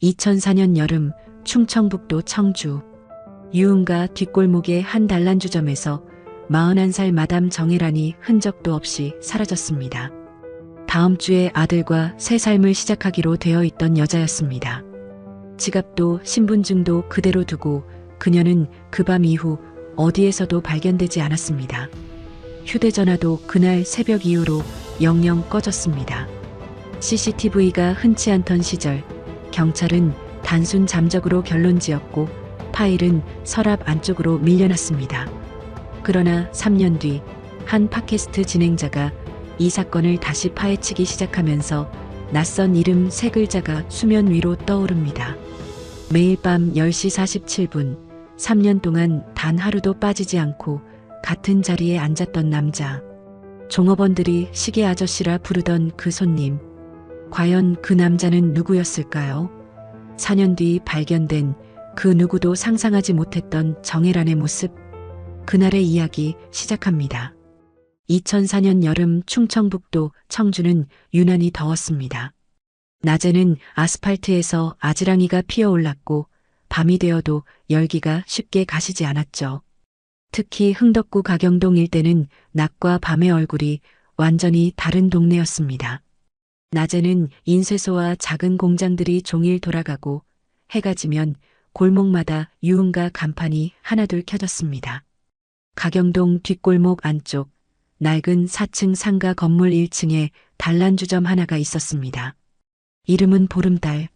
2004년 여름 충청북도 청주 유흥가 뒷골목의 한 단란주점에서 41살 마담 정혜란이 흔적도 없이 사라졌습니다. 다음 주에 아들과 새 삶을 시작하기로 되어 있던 여자였습니다. 지갑도 신분증도 그대로 두고 그녀는 그 밤 이후 어디에서도 발견되지 않았습니다. 휴대전화도 그날 새벽 이후로 영영 꺼졌습니다. CCTV가 흔치 않던 시절 경찰은 단순 잠적으로 결론지었고 파일은 서랍 안쪽으로 밀려났습니다. 그러나 3년 뒤 한 팟캐스트 진행자가 이 사건을 다시 파헤치기 시작하면서 낯선 이름 3글자가 수면 위로 떠오릅니다. 매일 밤 10시 47분 3년 동안 단 하루도 빠지지 않고 같은 자리에 앉았던 남자. 종업원들이 시계 아저씨라 부르던 그 손님. 과연 그 남자는 누구였을까요? 4년 뒤 발견된 그 누구도 상상하지 못했던 정혜란의 모습. 그날의 이야기 시작합니다. 2004년 여름 충청북도 청주는 유난히 더웠습니다. 낮에는 아스팔트에서 아지랑이가 피어올랐고 밤이 되어도 열기가 쉽게 가시지 않았죠. 특히 흥덕구 가경동 일대는 낮과 밤의 얼굴이 완전히 다른 동네였습니다. 낮에는 인쇄소와 작은 공장들이 종일 돌아가고 해가 지면 골목마다 유흥가 간판이 하나둘 켜졌습니다. 가경동 뒷골목 안쪽 낡은 4층 상가 건물 1층에 단란주점 하나가 있었습니다. 이름은 보름달.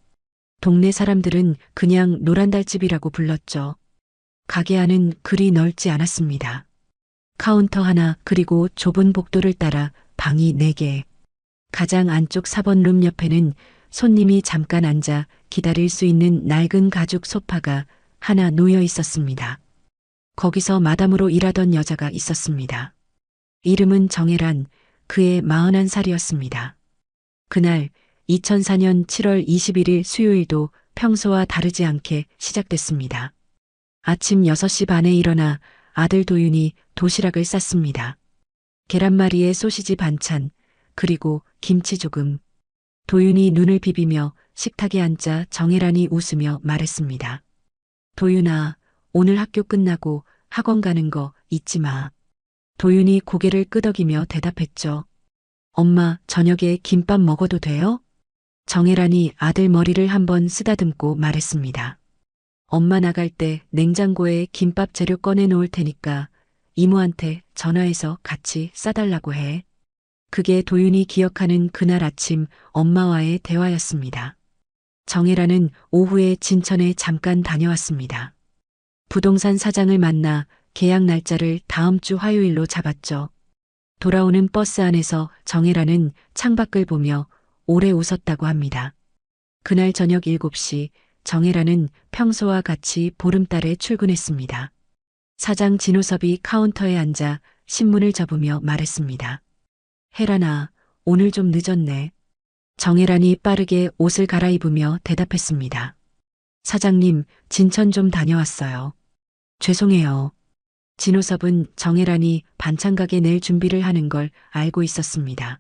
동네 사람들은 그냥 노란달집이라고 불렀죠. 가게 안은 그리 넓지 않았습니다. 카운터 하나 그리고 좁은 복도를 따라 방이 4개. 가장 안쪽 4번 룸 옆에는 손님이 잠깐 앉아 기다릴 수 있는 낡은 가죽 소파가 하나 놓여 있었습니다. 거기서 마담으로 일하던 여자가 있었습니다. 이름은 정혜란, 그의 41살이었습니다. 그날 2004년 7월 21일 수요일도 평소와 다르지 않게 시작됐습니다. 아침 6시 반에 일어나 아들 도윤이 도시락을 쌌습니다. 계란말이에 소시지 반찬, 그리고 김치 조금. 도윤이 눈을 비비며 식탁에 앉자 정혜란이 웃으며 말했습니다. 도윤아, 오늘 학교 끝나고 학원 가는 거 잊지 마. 도윤이 고개를 끄덕이며 대답했죠. 엄마, 저녁에 김밥 먹어도 돼요? 정혜란이 아들 머리를 한번 쓰다듬고 말했습니다. 엄마 나갈 때 냉장고에 김밥 재료 꺼내 놓을 테니까 이모한테 전화해서 같이 싸달라고 해. 그게 도윤이 기억하는 그날 아침 엄마와의 대화였습니다. 정혜란은 오후에 진천에 잠깐 다녀왔습니다. 부동산 사장을 만나 계약 날짜를 다음 주 화요일로 잡았죠. 돌아오는 버스 안에서 정혜란은 창밖을 보며 오래 웃었다고 합니다. 그날 저녁 7시 정혜란은 평소와 같이 보름달에 출근했습니다. 사장 진호섭이 카운터에 앉아 신문을 접으며 말했습니다. 혜란아, 오늘 좀 늦었네. 정혜란이 빠르게 옷을 갈아입으며 대답했습니다. 사장님, 진천 좀 다녀왔어요. 죄송해요. 진호섭은 정혜란이 반찬가게 낼 준비를 하는 걸 알고 있었습니다.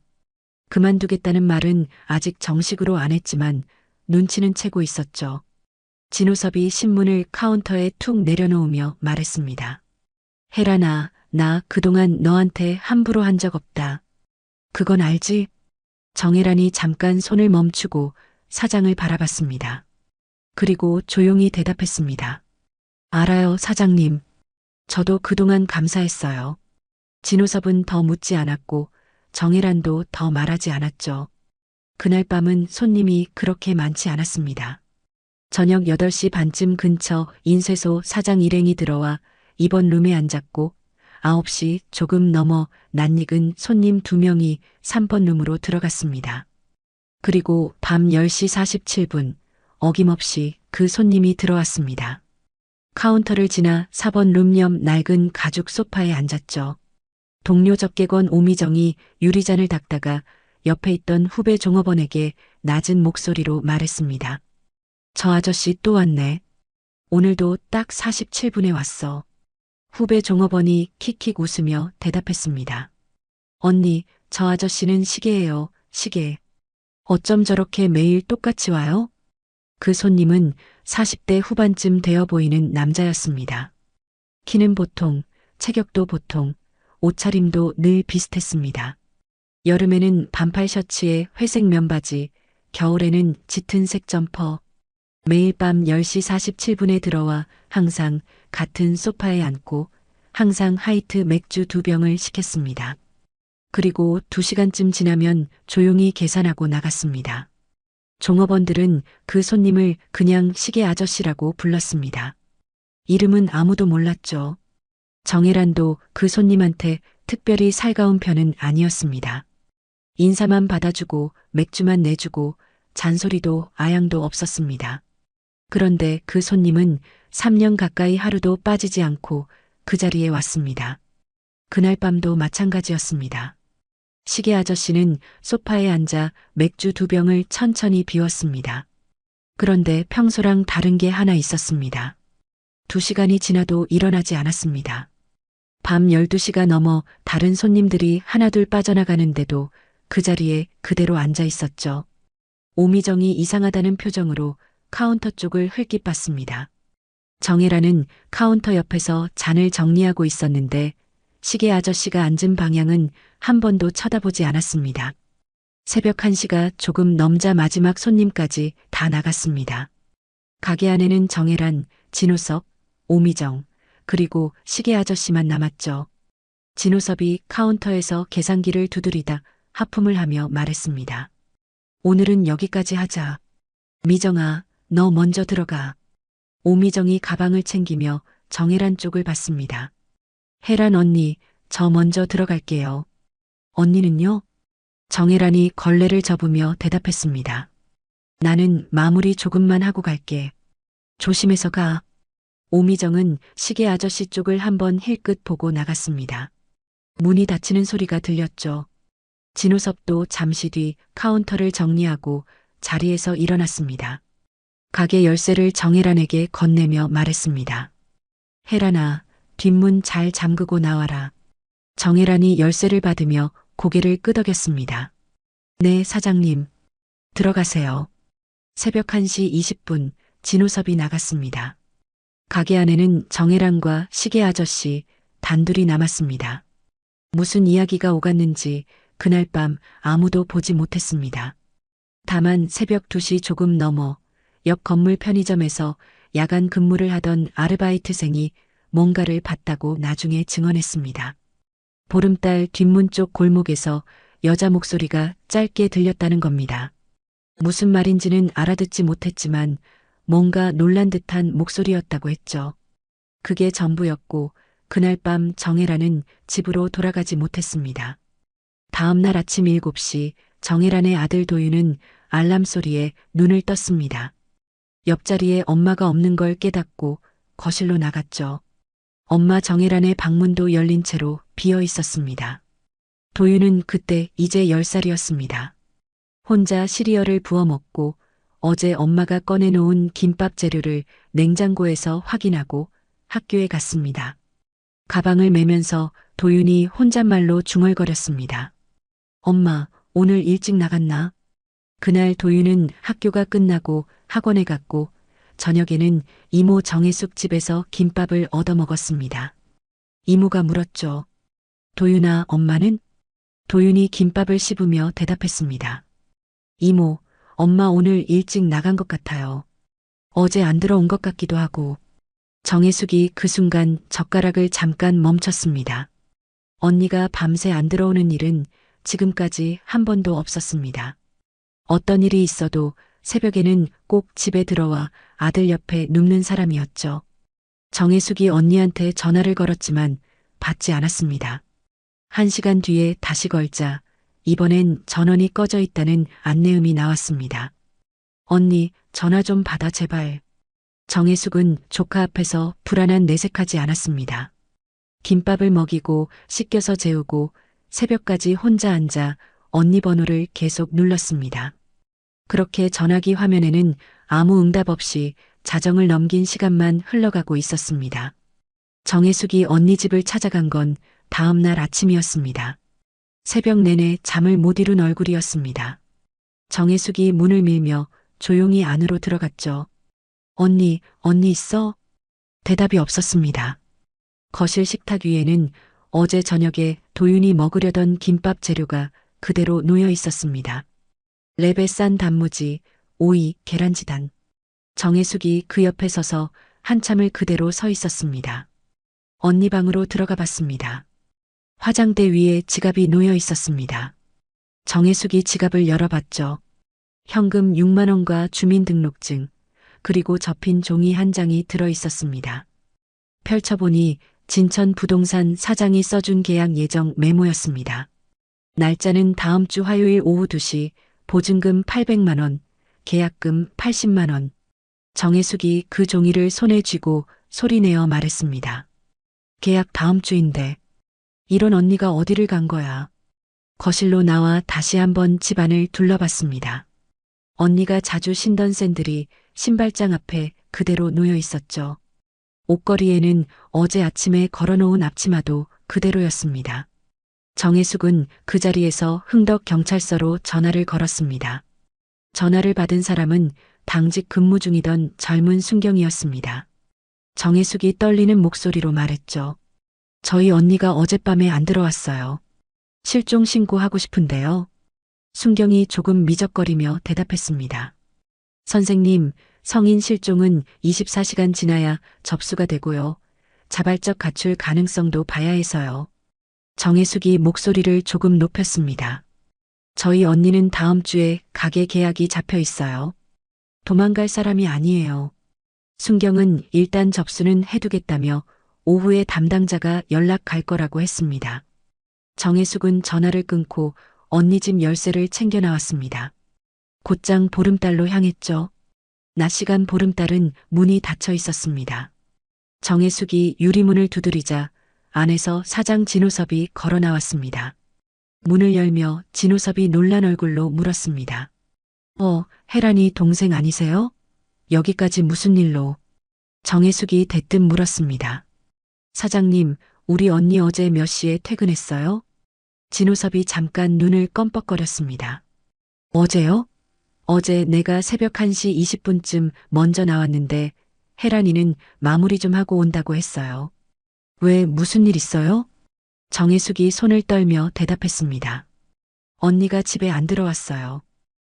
그만두겠다는 말은 아직 정식으로 안 했지만 눈치는 채고 있었죠. 진호섭이 신문을 카운터에 툭 내려놓으며 말했습니다. 혜란아, 나 그동안 너한테 함부로 한 적 없다. 그건 알지? 정혜란이 잠깐 손을 멈추고 사장을 바라봤습니다. 그리고 조용히 대답했습니다. 알아요, 사장님. 저도 그동안 감사했어요. 진호섭은 더 묻지 않았고 정혜란도 더 말하지 않았죠. 그날 밤은 손님이 그렇게 많지 않았습니다. 저녁 8시 반쯤 근처 인쇄소 사장 일행이 들어와 이번 룸에 앉았고 9시 조금 넘어 낯익은 손님 2명이 3번 룸으로 들어갔습니다. 그리고 밤 10시 47분 어김없이 그 손님이 들어왔습니다. 카운터를 지나 4번 룸 옆 낡은 가죽 소파에 앉았죠. 동료 접객원 오미정이 유리잔을 닦다가 옆에 있던 후배 종업원에게 낮은 목소리로 말했습니다. 저 아저씨 또 왔네. 오늘도 딱 47분에 왔어. 후배 종업원이 킥킥 웃으며 대답했습니다. 언니, 저 아저씨는 시계예요, 시계. 어쩜 저렇게 매일 똑같이 와요? 그 손님은 40대 후반쯤 되어 보이는 남자였습니다. 키는 보통, 체격도 보통, 옷차림도 늘 비슷했습니다. 여름에는 반팔 셔츠에 회색 면바지, 겨울에는 짙은 색 점퍼. 매일 밤 10시 47분에 들어와 항상 같은 소파에 앉고 항상 화이트 맥주 2병을 시켰습니다. 그리고 2시간쯤 지나면 조용히 계산하고 나갔습니다. 종업원들은 그 손님을 그냥 시계 아저씨라고 불렀습니다. 이름은 아무도 몰랐죠. 정혜란도 그 손님한테 특별히 살가운 편은 아니었습니다. 인사만 받아주고 맥주만 내주고 잔소리도 아양도 없었습니다. 그런데 그 손님은 3년 가까이 하루도 빠지지 않고 그 자리에 왔습니다. 그날 밤도 마찬가지였습니다. 시계 아저씨는 소파에 앉아 맥주 2병을 천천히 비웠습니다. 그런데 평소랑 다른 게 하나 있었습니다. 2시간이 지나도 일어나지 않았습니다. 밤 12시가 넘어 다른 손님들이 하나둘 빠져나가는데도 그 자리에 그대로 앉아 있었죠. 오미정이 이상하다는 표정으로 카운터 쪽을 흘낏 봤습니다. 정혜라는 카운터 옆에서 잔을 정리하고 있었는데 시계 아저씨가 앉은 방향은 한 번도 쳐다보지 않았습니다. 새벽 1시가 조금 넘자 마지막 손님까지 다 나갔습니다. 가게 안에는 정혜란, 진우섭, 오미정, 그리고 시계 아저씨만 남았죠. 진우섭이 카운터에서 계산기를 두드리다 하품을 하며 말했습니다. 오늘은 여기까지 하자. 미정아, 너 먼저 들어가. 오미정이 가방을 챙기며 정혜란 쪽을 봤습니다. 혜란 언니, 저 먼저 들어갈게요. 언니는요? 정혜란이 걸레를 접으며 대답했습니다. 나는 마무리 조금만 하고 갈게. 조심해서 가. 오미정은 시계 아저씨 쪽을 한번 힐끗 보고 나갔습니다. 문이 닫히는 소리가 들렸죠. 진우섭도 잠시 뒤 카운터를 정리하고 자리에서 일어났습니다. 가게 열쇠를 정혜란에게 건네며 말했습니다. 혜란아, 뒷문 잘 잠그고 나와라. 정혜란이 열쇠를 받으며 고개를 끄덕였습니다. 네, 사장님. 들어가세요. 새벽 1시 20분 진우섭이 나갔습니다. 가게 안에는 정혜란과 시계 아저씨 단둘이 남았습니다. 무슨 이야기가 오갔는지 그날 밤 아무도 보지 못했습니다. 다만 새벽 2시 조금 넘어 옆 건물 편의점에서 야간 근무를 하던 아르바이트생이 뭔가를 봤다고 나중에 증언했습니다. 보름달 뒷문 쪽 골목에서 여자 목소리가 짧게 들렸다는 겁니다. 무슨 말인지는 알아듣지 못했지만 뭔가 놀란 듯한 목소리였다고 했죠. 그게 전부였고 그날 밤 정혜란은 집으로 돌아가지 못했습니다. 다음 날 아침 7시 정혜란의 아들 도윤은 알람 소리에 눈을 떴습니다. 옆자리에 엄마가 없는 걸 깨닫고 거실로 나갔죠. 엄마 정혜란의 방문도 열린 채로 비어 있었습니다. 도윤은 그때 이제 10살이었습니다. 혼자 시리얼을 부어 먹고 어제 엄마가 꺼내놓은 김밥 재료를 냉장고에서 확인하고 학교에 갔습니다. 가방을 메면서 도윤이 혼잣말로 중얼거렸습니다. 엄마, 오늘 일찍 나갔나? 그날 도윤은 학교가 끝나고 학원에 갔고 저녁에는 이모 정혜숙 집에서 김밥을 얻어 먹었습니다. 이모가 물었죠. 도윤아, 엄마는? 도윤이 김밥을 씹으며 대답했습니다. 이모, 엄마 오늘 일찍 나간 것 같아요. 어제 안 들어온 것 같기도 하고. 정혜숙이 그 순간 젓가락을 잠깐 멈췄습니다. 언니가 밤새 안 들어오는 일은 지금까지 한 번도 없었습니다. 어떤 일이 있어도 새벽에는 꼭 집에 들어와 아들 옆에 눕는 사람이었죠. 정혜숙이 언니한테 전화를 걸었지만 받지 않았습니다. 1시간 뒤에 다시 걸자 이번엔 전원이 꺼져 있다는 안내음이 나왔습니다. 언니, 전화 좀 받아 제발. 정혜숙은 조카 앞에서 불안한 내색하지 않았습니다. 김밥을 먹이고 씻겨서 재우고 새벽까지 혼자 앉아 언니 번호를 계속 눌렀습니다. 그렇게 전화기 화면에는 아무 응답 없이 자정을 넘긴 시간만 흘러가고 있었습니다. 정혜숙이 언니 집을 찾아간 건 다음 날 아침이었습니다. 새벽 내내 잠을 못 이룬 얼굴이었습니다. 정혜숙이 문을 밀며 조용히 안으로 들어갔죠. 언니 있어? 대답이 없었습니다. 거실 식탁 위에는 어제 저녁에 도윤이 먹으려던 김밥 재료가 그대로 놓여 있었습니다. 랩에 싼 단무지, 오이, 계란지단. 정혜숙이 그 옆에 서서 한참을 그대로 서 있었습니다. 언니 방으로 들어가 봤습니다. 화장대 위에 지갑이 놓여 있었습니다. 정혜숙이 지갑을 열어봤죠. 현금 6만 원과 주민등록증, 그리고 접힌 종이 한 장이 들어 있었습니다. 펼쳐보니 진천 부동산 사장이 써준 계약 예정 메모였습니다. 날짜는 다음 주 화요일 오후 2시, 보증금 800만 원, 계약금 80만 원. 정혜숙이 그 종이를 손에 쥐고 소리내어 말했습니다. 계약 다음 주인데 이런 언니가 어디를 간 거야. 거실로 나와 다시 한번 집안을 둘러봤습니다. 언니가 자주 신던 샌들이 신발장 앞에 그대로 놓여 있었죠. 옷걸이에는 어제 아침에 걸어놓은 앞치마도 그대로였습니다. 정혜숙은 그 자리에서 흥덕 경찰서로 전화를 걸었습니다. 전화를 받은 사람은 당직 근무 중이던 젊은 순경이었습니다. 정혜숙이 떨리는 목소리로 말했죠. 저희 언니가 어젯밤에 안 들어왔어요. 실종 신고하고 싶은데요. 순경이 조금 미적거리며 대답했습니다. 선생님, 성인 실종은 24시간 지나야 접수가 되고요. 자발적 가출 가능성도 봐야 해서요. 정혜숙이 목소리를 조금 높였습니다. 저희 언니는 다음 주에 가게 계약이 잡혀 있어요. 도망갈 사람이 아니에요. 순경은 일단 접수는 해두겠다며 오후에 담당자가 연락 갈 거라고 했습니다. 정혜숙은 전화를 끊고 언니 집 열쇠를 챙겨 나왔습니다. 곧장 보름달로 향했죠. 낮 시간 보름달은 문이 닫혀 있었습니다. 정혜숙이 유리문을 두드리자 안에서 사장 진우섭이 걸어 나왔습니다. 문을 열며 진우섭이 놀란 얼굴로 물었습니다. 혜란이 동생 아니세요? 여기까지 무슨 일로? 정혜숙이 대뜸 물었습니다. 사장님, 우리 언니 어제 몇 시에 퇴근했어요? 진우섭이 잠깐 눈을 껌뻑거렸습니다. 어제요? 어제 내가 새벽 1시 20분쯤 먼저 나왔는데 혜란이는 마무리 좀 하고 온다고 했어요. 왜 무슨 일 있어요? 정혜숙이 손을 떨며 대답했습니다. 언니가 집에 안 들어왔어요.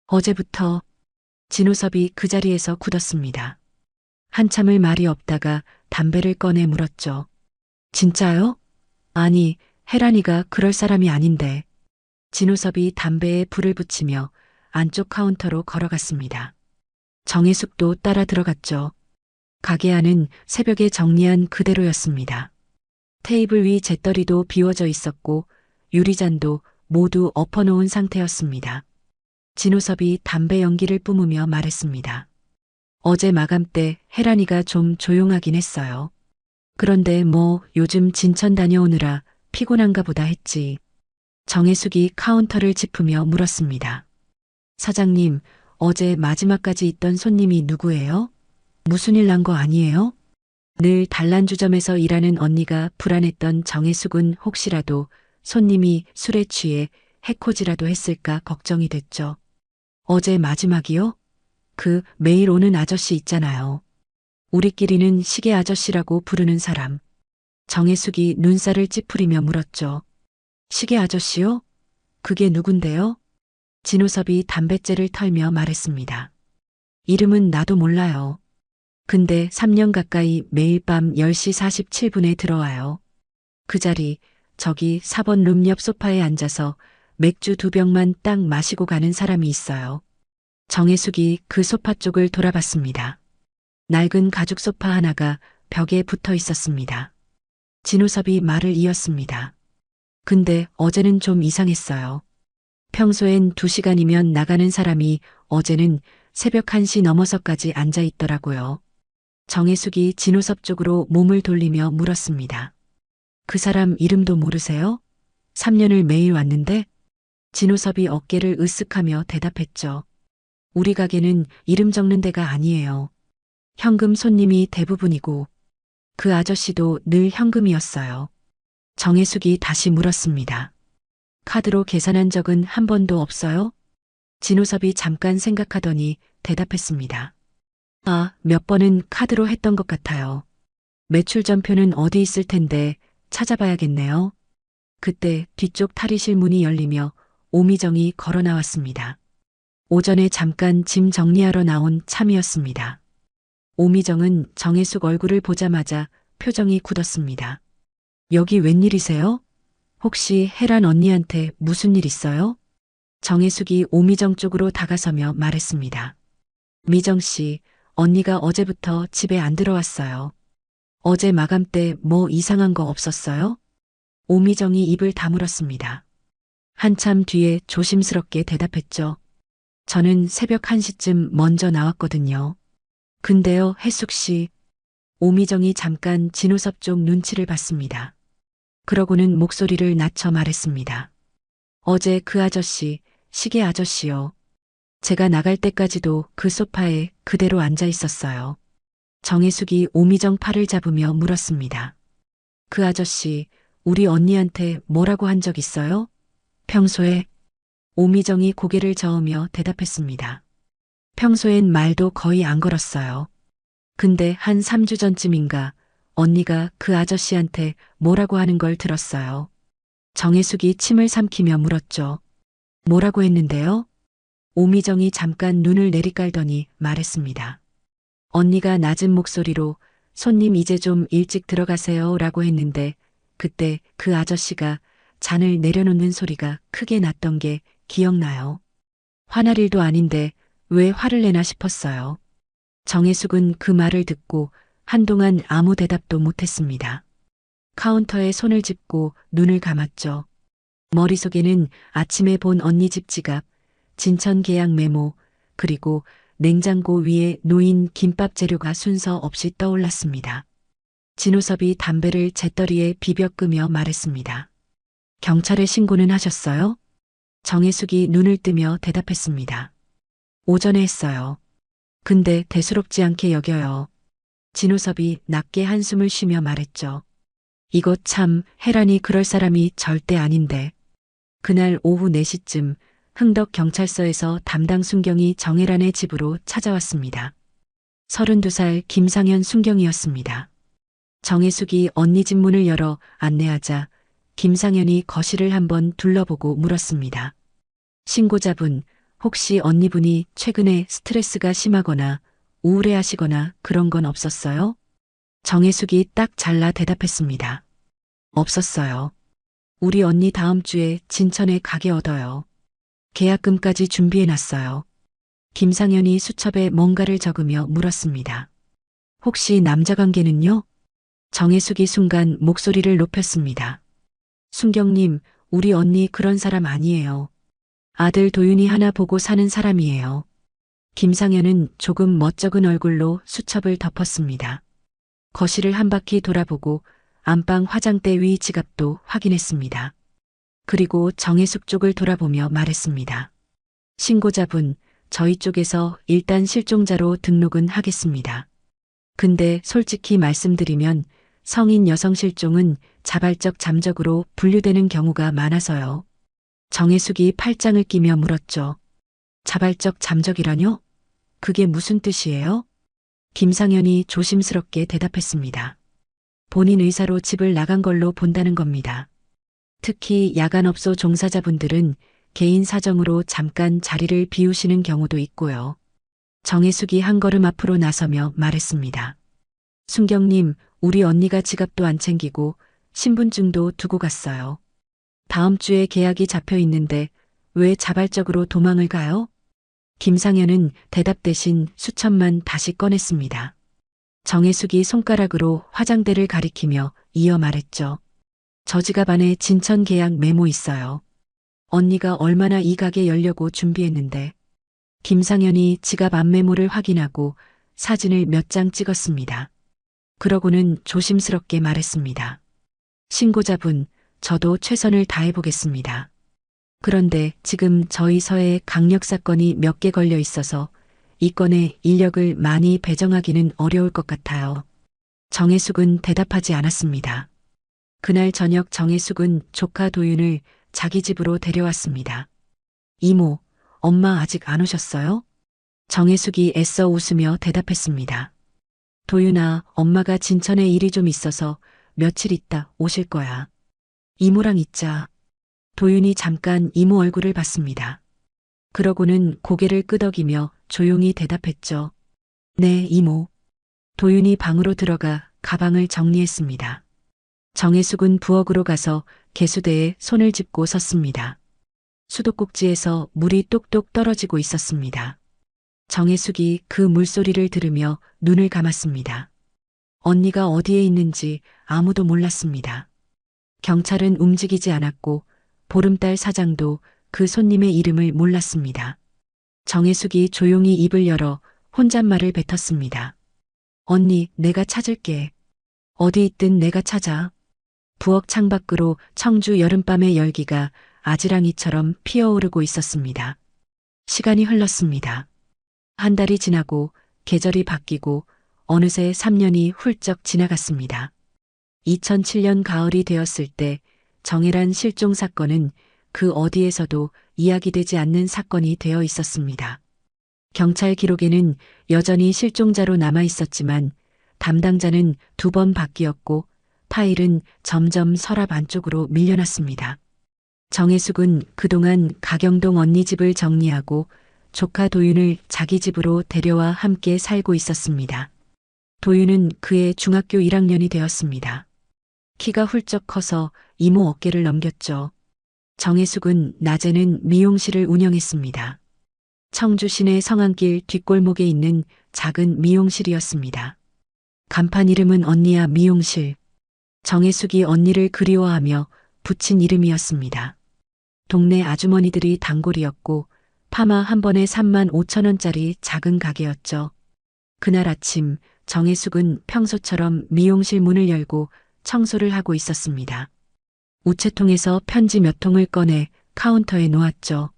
어제부터. 진우섭이 그 자리에서 굳었습니다. 한참을 말이 없다가 담배를 꺼내 물었죠. 진짜요? 아니, 혜란이가 그럴 사람이 아닌데. 진우섭이 담배에 불을 붙이며 안쪽 카운터로 걸어갔습니다. 정혜숙도 따라 들어갔죠. 가게 안은 새벽에 정리한 그대로였습니다. 테이블 위 재떨이도 비워져 있었고 유리잔도 모두 엎어놓은 상태였습니다. 진우섭이 담배 연기를 뿜으며 말했습니다. 어제 마감 때 혜란이가 좀 조용하긴 했어요. 그런데 요즘 진천 다녀오느라 피곤한가 보다 했지. 정혜숙이 카운터를 짚으며 물었습니다. 사장님, 어제 마지막까지 있던 손님이 누구예요? 무슨 일 난 거 아니에요? 늘 단란주점에서 일하는 언니가 불안했던 정혜숙은 혹시라도 손님이 술에 취해 해코지라도 했을까 걱정이 됐죠. 어제 마지막이요? 그 매일 오는 아저씨 있잖아요. 우리끼리는 시계 아저씨라고 부르는 사람. 정혜숙이 눈살을 찌푸리며 물었죠. 시계 아저씨요? 그게 누군데요? 진우섭이 담뱃재를 털며 말했습니다. 이름은 나도 몰라요. 근데 3년 가까이 매일 밤 10시 47분에 들어와요. 그 자리, 저기 4번 룸 옆 소파에 앉아서 맥주 2병만 딱 마시고 가는 사람이 있어요. 정혜숙이 그 소파 쪽을 돌아봤습니다. 낡은 가죽 소파 하나가 벽에 붙어 있었습니다. 진우섭이 말을 이었습니다. 근데 어제는 좀 이상했어요. 평소엔 2시간이면 나가는 사람이 어제는 새벽 1시 넘어서까지 앉아 있더라고요. 정혜숙이 진우섭 쪽으로 몸을 돌리며 물었습니다. 그 사람 이름도 모르세요? 3년을 매일 왔는데? 진우섭이 어깨를 으쓱하며 대답했죠. 우리 가게는 이름 적는 데가 아니에요. 현금 손님이 대부분이고 그 아저씨도 늘 현금이었어요. 정혜숙이 다시 물었습니다. 카드로 계산한 적은 한 번도 없어요? 진우섭이 잠깐 생각하더니 대답했습니다. 아, 몇 번은 카드로 했던 것 같아요. 매출 전표는 어디 있을 텐데 찾아봐야겠네요. 그때 뒤쪽 탈의실 문이 열리며 오미정이 걸어 나왔습니다. 오전에 잠깐 짐 정리하러 나온 참이었습니다. 오미정은 정혜숙 얼굴을 보자마자 표정이 굳었습니다. 여기 웬일이세요? 혹시 혜란 언니한테 무슨 일 있어요? 정혜숙이 오미정 쪽으로 다가서며 말했습니다. 미정 씨, 언니가 어제부터 집에 안 들어왔어요. 어제 마감 때 뭐 이상한 거 없었어요? 오미정이 입을 다물었습니다. 한참 뒤에 조심스럽게 대답했죠. 저는 새벽 1시쯤 먼저 나왔거든요. 근데요, 혜숙 씨. 오미정이 잠깐 진우섭 쪽 눈치를 봤습니다. 그러고는 목소리를 낮춰 말했습니다. 어제 그 아저씨, 시계 아저씨요. 제가 나갈 때까지도 그 소파에 그대로 앉아 있었어요. 정혜숙이 오미정 팔을 잡으며 물었습니다. 그 아저씨, 우리 언니한테 뭐라고 한 적 있어요? 평소에? 오미정이 고개를 저으며 대답했습니다. 평소엔 말도 거의 안 걸었어요. 근데 한 3주 전쯤인가 언니가 그 아저씨한테 뭐라고 하는 걸 들었어요. 정혜숙이 침을 삼키며 물었죠. 뭐라고 했는데요? 오미정이 잠깐 눈을 내리깔더니 말했습니다. 언니가 낮은 목소리로 손님 이제 좀 일찍 들어가세요 라고 했는데 그때 그 아저씨가 잔을 내려놓는 소리가 크게 났던 게 기억나요. 화날 일도 아닌데 왜 화를 내나 싶었어요. 정혜숙은 그 말을 듣고 한동안 아무 대답도 못했습니다. 카운터에 손을 짚고 눈을 감았죠. 머릿속에는 아침에 본 언니 집 지갑, 진천 계약 메모, 그리고 냉장고 위에 놓인 김밥 재료가 순서 없이 떠올랐습니다. 진우섭이 담배를 재떨이에 비벼 끄며 말했습니다. 경찰에 신고는 하셨어요? 정혜숙이 눈을 뜨며 대답했습니다. 오전에 했어요. 근데 대수롭지 않게 여겨요. 진우섭이 낮게 한숨을 쉬며 말했죠. 이거 참 혜란이 그럴 사람이 절대 아닌데. 그날 오후 4시쯤 흥덕 경찰서에서 담당 순경이 정혜란의 집으로 찾아왔습니다. 32살 김상현 순경이었습니다. 정혜숙이 언니 집 문을 열어 안내하자 김상현이 거실을 한번 둘러보고 물었습니다. 신고자분, 혹시 언니분이 최근에 스트레스가 심하거나 우울해하시거나 그런 건 없었어요? 정혜숙이 딱 잘라 대답했습니다. 없었어요. 우리 언니 다음 주에 진천에 가게 얻어요. 계약금까지 준비해놨어요. 김상현이 수첩에 뭔가를 적으며 물었습니다. 혹시 남자 관계는요? 정혜숙이 순간 목소리를 높였습니다. 순경님, 우리 언니 그런 사람 아니에요. 아들 도윤이 하나 보고 사는 사람이에요. 김상현은 조금 멋쩍은 얼굴로 수첩을 덮었습니다. 거실을 한 바퀴 돌아보고 안방 화장대 위 지갑도 확인했습니다. 그리고 정혜숙 쪽을 돌아보며 말했습니다. 신고자분, 저희 쪽에서 일단 실종자로 등록은 하겠습니다. 근데 솔직히 말씀드리면 성인 여성 실종은 자발적 잠적으로 분류되는 경우가 많아서요. 정혜숙이 팔짱을 끼며 물었죠. 자발적 잠적이라뇨? 그게 무슨 뜻이에요? 김상현이 조심스럽게 대답했습니다. 본인 의사로 집을 나간 걸로 본다는 겁니다. 특히 야간업소 종사자분들은 개인 사정으로 잠깐 자리를 비우시는 경우도 있고요. 정혜숙이 한 걸음 앞으로 나서며 말했습니다. 순경님, 우리 언니가 지갑도 안 챙기고 신분증도 두고 갔어요. 다음 주에 계약이 잡혀 있는데 왜 자발적으로 도망을 가요? 김상현은 대답 대신 수첩만 다시 꺼냈습니다. 정혜숙이 손가락으로 화장대를 가리키며 이어 말했죠. 저 지갑 안에 진천 계약 메모 있어요. 언니가 얼마나 이 가게 열려고 준비했는데. 김상현이 지갑 앞 메모를 확인하고 사진을 몇 장 찍었습니다. 그러고는 조심스럽게 말했습니다. 신고자분, 저도 최선을 다해보겠습니다. 그런데 지금 저희 서해에 강력 사건이 몇 개 걸려 있어서 이 건에 인력을 많이 배정하기는 어려울 것 같아요. 정혜숙은 대답하지 않았습니다. 그날 저녁 정혜숙은 조카 도윤을 자기 집으로 데려왔습니다. 이모, 엄마 아직 안 오셨어요? 정혜숙이 애써 웃으며 대답했습니다. 도윤아, 엄마가 진천에 일이 좀 있어서 며칠 있다 오실 거야. 이모랑 있자. 도윤이 잠깐 이모 얼굴을 봤습니다. 그러고는 고개를 끄덕이며 조용히 대답했죠. 네, 이모. 도윤이 방으로 들어가 가방을 정리했습니다. 정혜숙은 부엌으로 가서 개수대에 손을 짚고 섰습니다. 수도꼭지에서 물이 똑똑 떨어지고 있었습니다. 정혜숙이 그 물소리를 들으며 눈을 감았습니다. 언니가 어디에 있는지 아무도 몰랐습니다. 경찰은 움직이지 않았고 보름달 사장도 그 손님의 이름을 몰랐습니다. 정혜숙이 조용히 입을 열어 혼잣말을 뱉었습니다. 언니, 내가 찾을게. 어디 있든 내가 찾아. 부엌 창밖으로 청주 여름밤의 열기가 아지랑이처럼 피어오르고 있었습니다. 시간이 흘렀습니다. 한 달이 지나고 계절이 바뀌고 어느새 3년이 훌쩍 지나갔습니다. 2007년 가을이 되었을 때 정혜란 실종 사건은 그 어디에서도 이야기되지 않는 사건이 되어 있었습니다. 경찰 기록에는 여전히 실종자로 남아 있었지만 담당자는 2번 바뀌었고 파일은 점점 서랍 안쪽으로 밀려났습니다. 정혜숙은 그동안 가경동 언니 집을 정리하고 조카 도윤을 자기 집으로 데려와 함께 살고 있었습니다. 도윤은 그의 중학교 1학년이 되었습니다. 키가 훌쩍 커서 이모 어깨를 넘겼죠. 정혜숙은 낮에는 미용실을 운영했습니다. 청주 시내 성안길 뒷골목에 있는 작은 미용실이었습니다. 간판 이름은 언니야 미용실. 정혜숙이 언니를 그리워하며 붙인 이름이었습니다. 동네 아주머니들이 단골이었고 파마 한 번에 3만 5천 원짜리 작은 가게였죠. 그날 아침 정혜숙은 평소처럼 미용실 문을 열고 청소를 하고 있었습니다. 우체통에서 편지 몇 통을 꺼내 카운터에 놓았죠.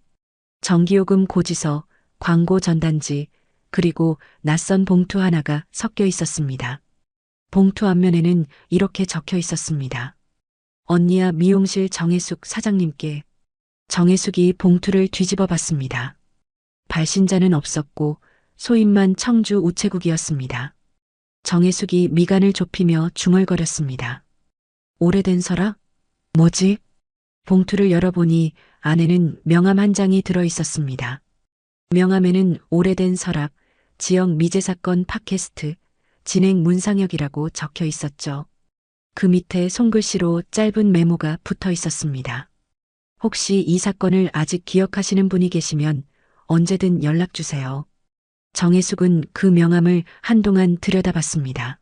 전기요금 고지서, 광고 전단지, 그리고 낯선 봉투 하나가 섞여 있었습니다. 봉투 앞면에는 이렇게 적혀 있었습니다. 언니야 미용실 정혜숙 사장님께. 정혜숙이 봉투를 뒤집어 봤습니다. 발신자는 없었고 소임만 청주 우체국이었습니다. 정혜숙이 미간을 좁히며 중얼거렸습니다. 오래된 서랍? 뭐지? 봉투를 열어보니 안에는 명함 한 장이 들어 있었습니다. 명함에는 오래된 서랍, 지역 미제 사건 팟캐스트, 진행 문상혁이라고 적혀 있었죠. 그 밑에 손글씨로 짧은 메모가 붙어 있었습니다. 혹시 이 사건을 아직 기억하시는 분이 계시면 언제든 연락 주세요. 정혜숙은 그 명함을 한동안 들여다봤습니다.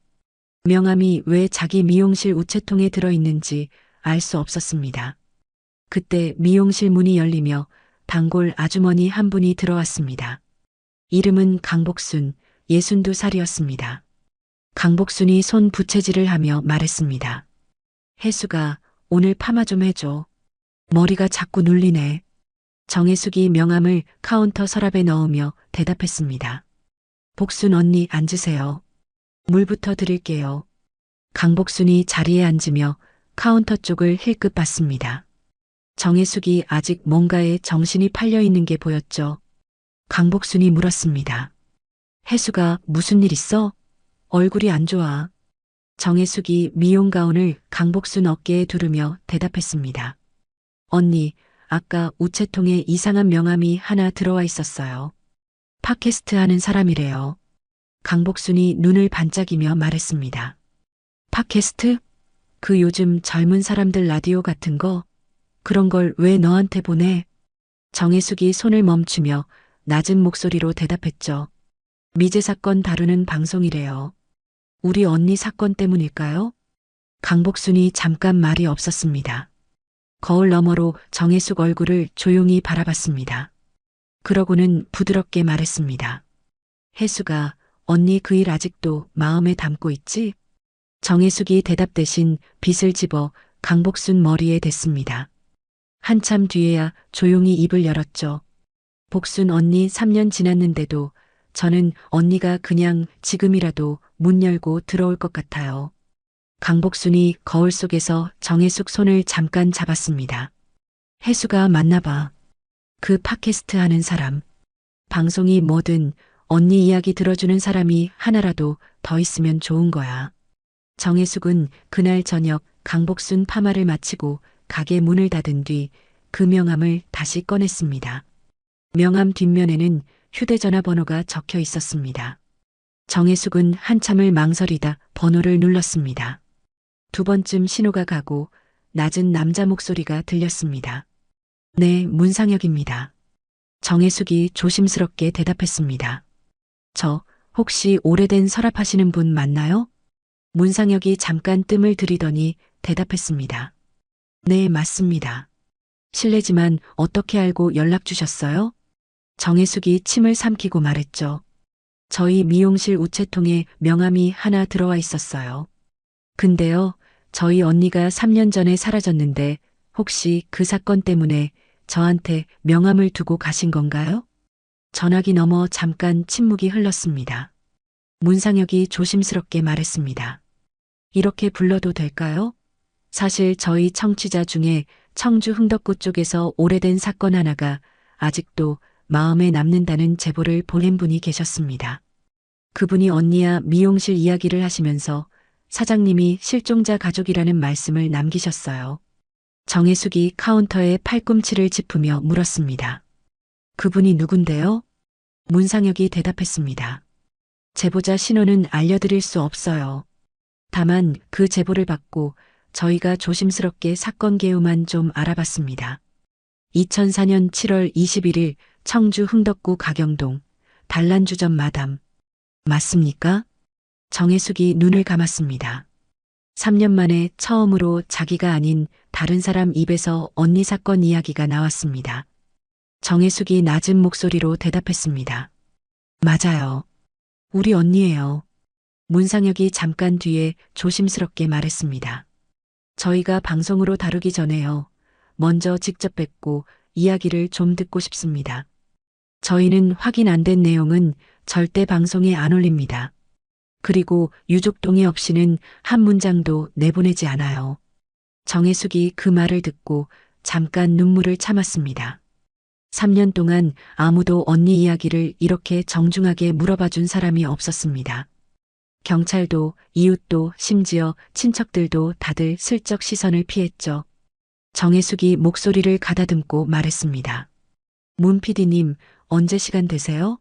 명함이 왜 자기 미용실 우체통에 들어있는지 알 수 없었습니다. 그때 미용실 문이 열리며 단골 아주머니 한 분이 들어왔습니다. 이름은 강복순, 62살이었습니다. 강복순이 손 부채질을 하며 말했습니다. 혜숙아, 오늘 파마 좀 해줘. 머리가 자꾸 눌리네. 정혜숙이 명함을 카운터 서랍에 넣으며 대답했습니다. 복순 언니 앉으세요. 물부터 드릴게요. 강복순이 자리에 앉으며 카운터 쪽을 힐끗 봤습니다. 정혜숙이 아직 뭔가에 정신이 팔려 있는 게 보였죠. 강복순이 물었습니다. 혜숙아, 무슨 일 있어? 얼굴이 안 좋아. 정혜숙이 미용 가운을 강복순 어깨에 두르며 대답했습니다. 언니, 아까 우체통에 이상한 명함이 하나 들어와 있었어요. 팟캐스트 하는 사람이래요. 강복순이 눈을 반짝이며 말했습니다. 팟캐스트? 그 요즘 젊은 사람들 라디오 같은 거? 그런 걸 왜 너한테 보내? 정혜숙이 손을 멈추며 낮은 목소리로 대답했죠. 미제 사건 다루는 방송이래요. 우리 언니 사건 때문일까요? 강복순이 잠깐 말이 없었습니다. 거울 너머로 정혜숙 얼굴을 조용히 바라봤습니다. 그러고는 부드럽게 말했습니다. 혜숙아, 언니 그 일 아직도 마음에 담고 있지? 정혜숙이 대답 대신 빗을 집어 강복순 머리에 댔습니다. 한참 뒤에야 조용히 입을 열었죠. 복순 언니 3년 지났는데도 저는 언니가 그냥 지금이라도 문 열고 들어올 것 같아요. 강복순이 거울 속에서 정혜숙 손을 잠깐 잡았습니다. 혜숙아 만나봐. 그 팟캐스트 하는 사람. 방송이 뭐든 언니 이야기 들어주는 사람이 하나라도 더 있으면 좋은 거야. 정혜숙은 그날 저녁 강복순 파마를 마치고 가게 문을 닫은 뒤 그 명함을 다시 꺼냈습니다. 명함 뒷면에는 휴대전화 번호가 적혀 있었습니다. 정혜숙은 한참을 망설이다 번호를 눌렀습니다. 두 번쯤 신호가 가고 낮은 남자 목소리가 들렸습니다. 네, 문상혁입니다. 정혜숙이 조심스럽게 대답했습니다. 저 혹시 오래된 서랍하시는 분 맞나요? 문상혁이 잠깐 뜸을 들이더니 대답했습니다. 네, 맞습니다. 실례지만 어떻게 알고 연락 주셨어요? 정혜숙이 침을 삼키고 말했죠. 저희 미용실 우체통에 명함이 하나 들어와 있었어요. 근데요, 저희 언니가 3년 전에 사라졌는데 혹시 그 사건 때문에 저한테 명함을 두고 가신 건가요? 전화기 너머 잠깐 침묵이 흘렀습니다. 문상혁이 조심스럽게 말했습니다. 이렇게 불러도 될까요? 사실 저희 청취자 중에 청주 흥덕구 쪽에서 오래된 사건 하나가 아직도 마음에 남는다는 제보를 보낸 분이 계셨습니다. 그분이 언니야 미용실 이야기를 하시면서 사장님이 실종자 가족이라는 말씀을 남기셨어요. 정혜숙이 카운터에 팔꿈치를 짚으며 물었습니다. 그분이 누군데요? 문상혁이 대답했습니다. 제보자 신원은 알려드릴 수 없어요. 다만 그 제보를 받고 저희가 조심스럽게 사건 개요만 좀 알아봤습니다. 2004년 7월 21일 청주 흥덕구 가경동 단란주점 마담. 맞습니까? 정혜숙이 눈을 감았습니다. 3년 만에 처음으로 자기가 아닌 다른 사람 입에서 언니 사건 이야기가 나왔습니다. 정혜숙이 낮은 목소리로 대답했습니다. 맞아요. 우리 언니예요. 문상혁이 잠깐 뒤에 조심스럽게 말했습니다. 저희가 방송으로 다루기 전에요. 먼저 직접 뵙고 이야기를 좀 듣고 싶습니다. 저희는 확인 안 된 내용은 절대 방송에 안 올립니다. 그리고 유족 동의 없이는 한 문장도 내보내지 않아요. 정혜숙이 그 말을 듣고 잠깐 눈물을 참았습니다. 3년 동안 아무도 언니 이야기를 이렇게 정중하게 물어봐 준 사람이 없었습니다. 경찰도 이웃도 심지어 친척들도 다들 슬쩍 시선을 피했죠. 정혜숙이 목소리를 가다듬고 말했습니다. 문 PD님, 언제 시간 되세요?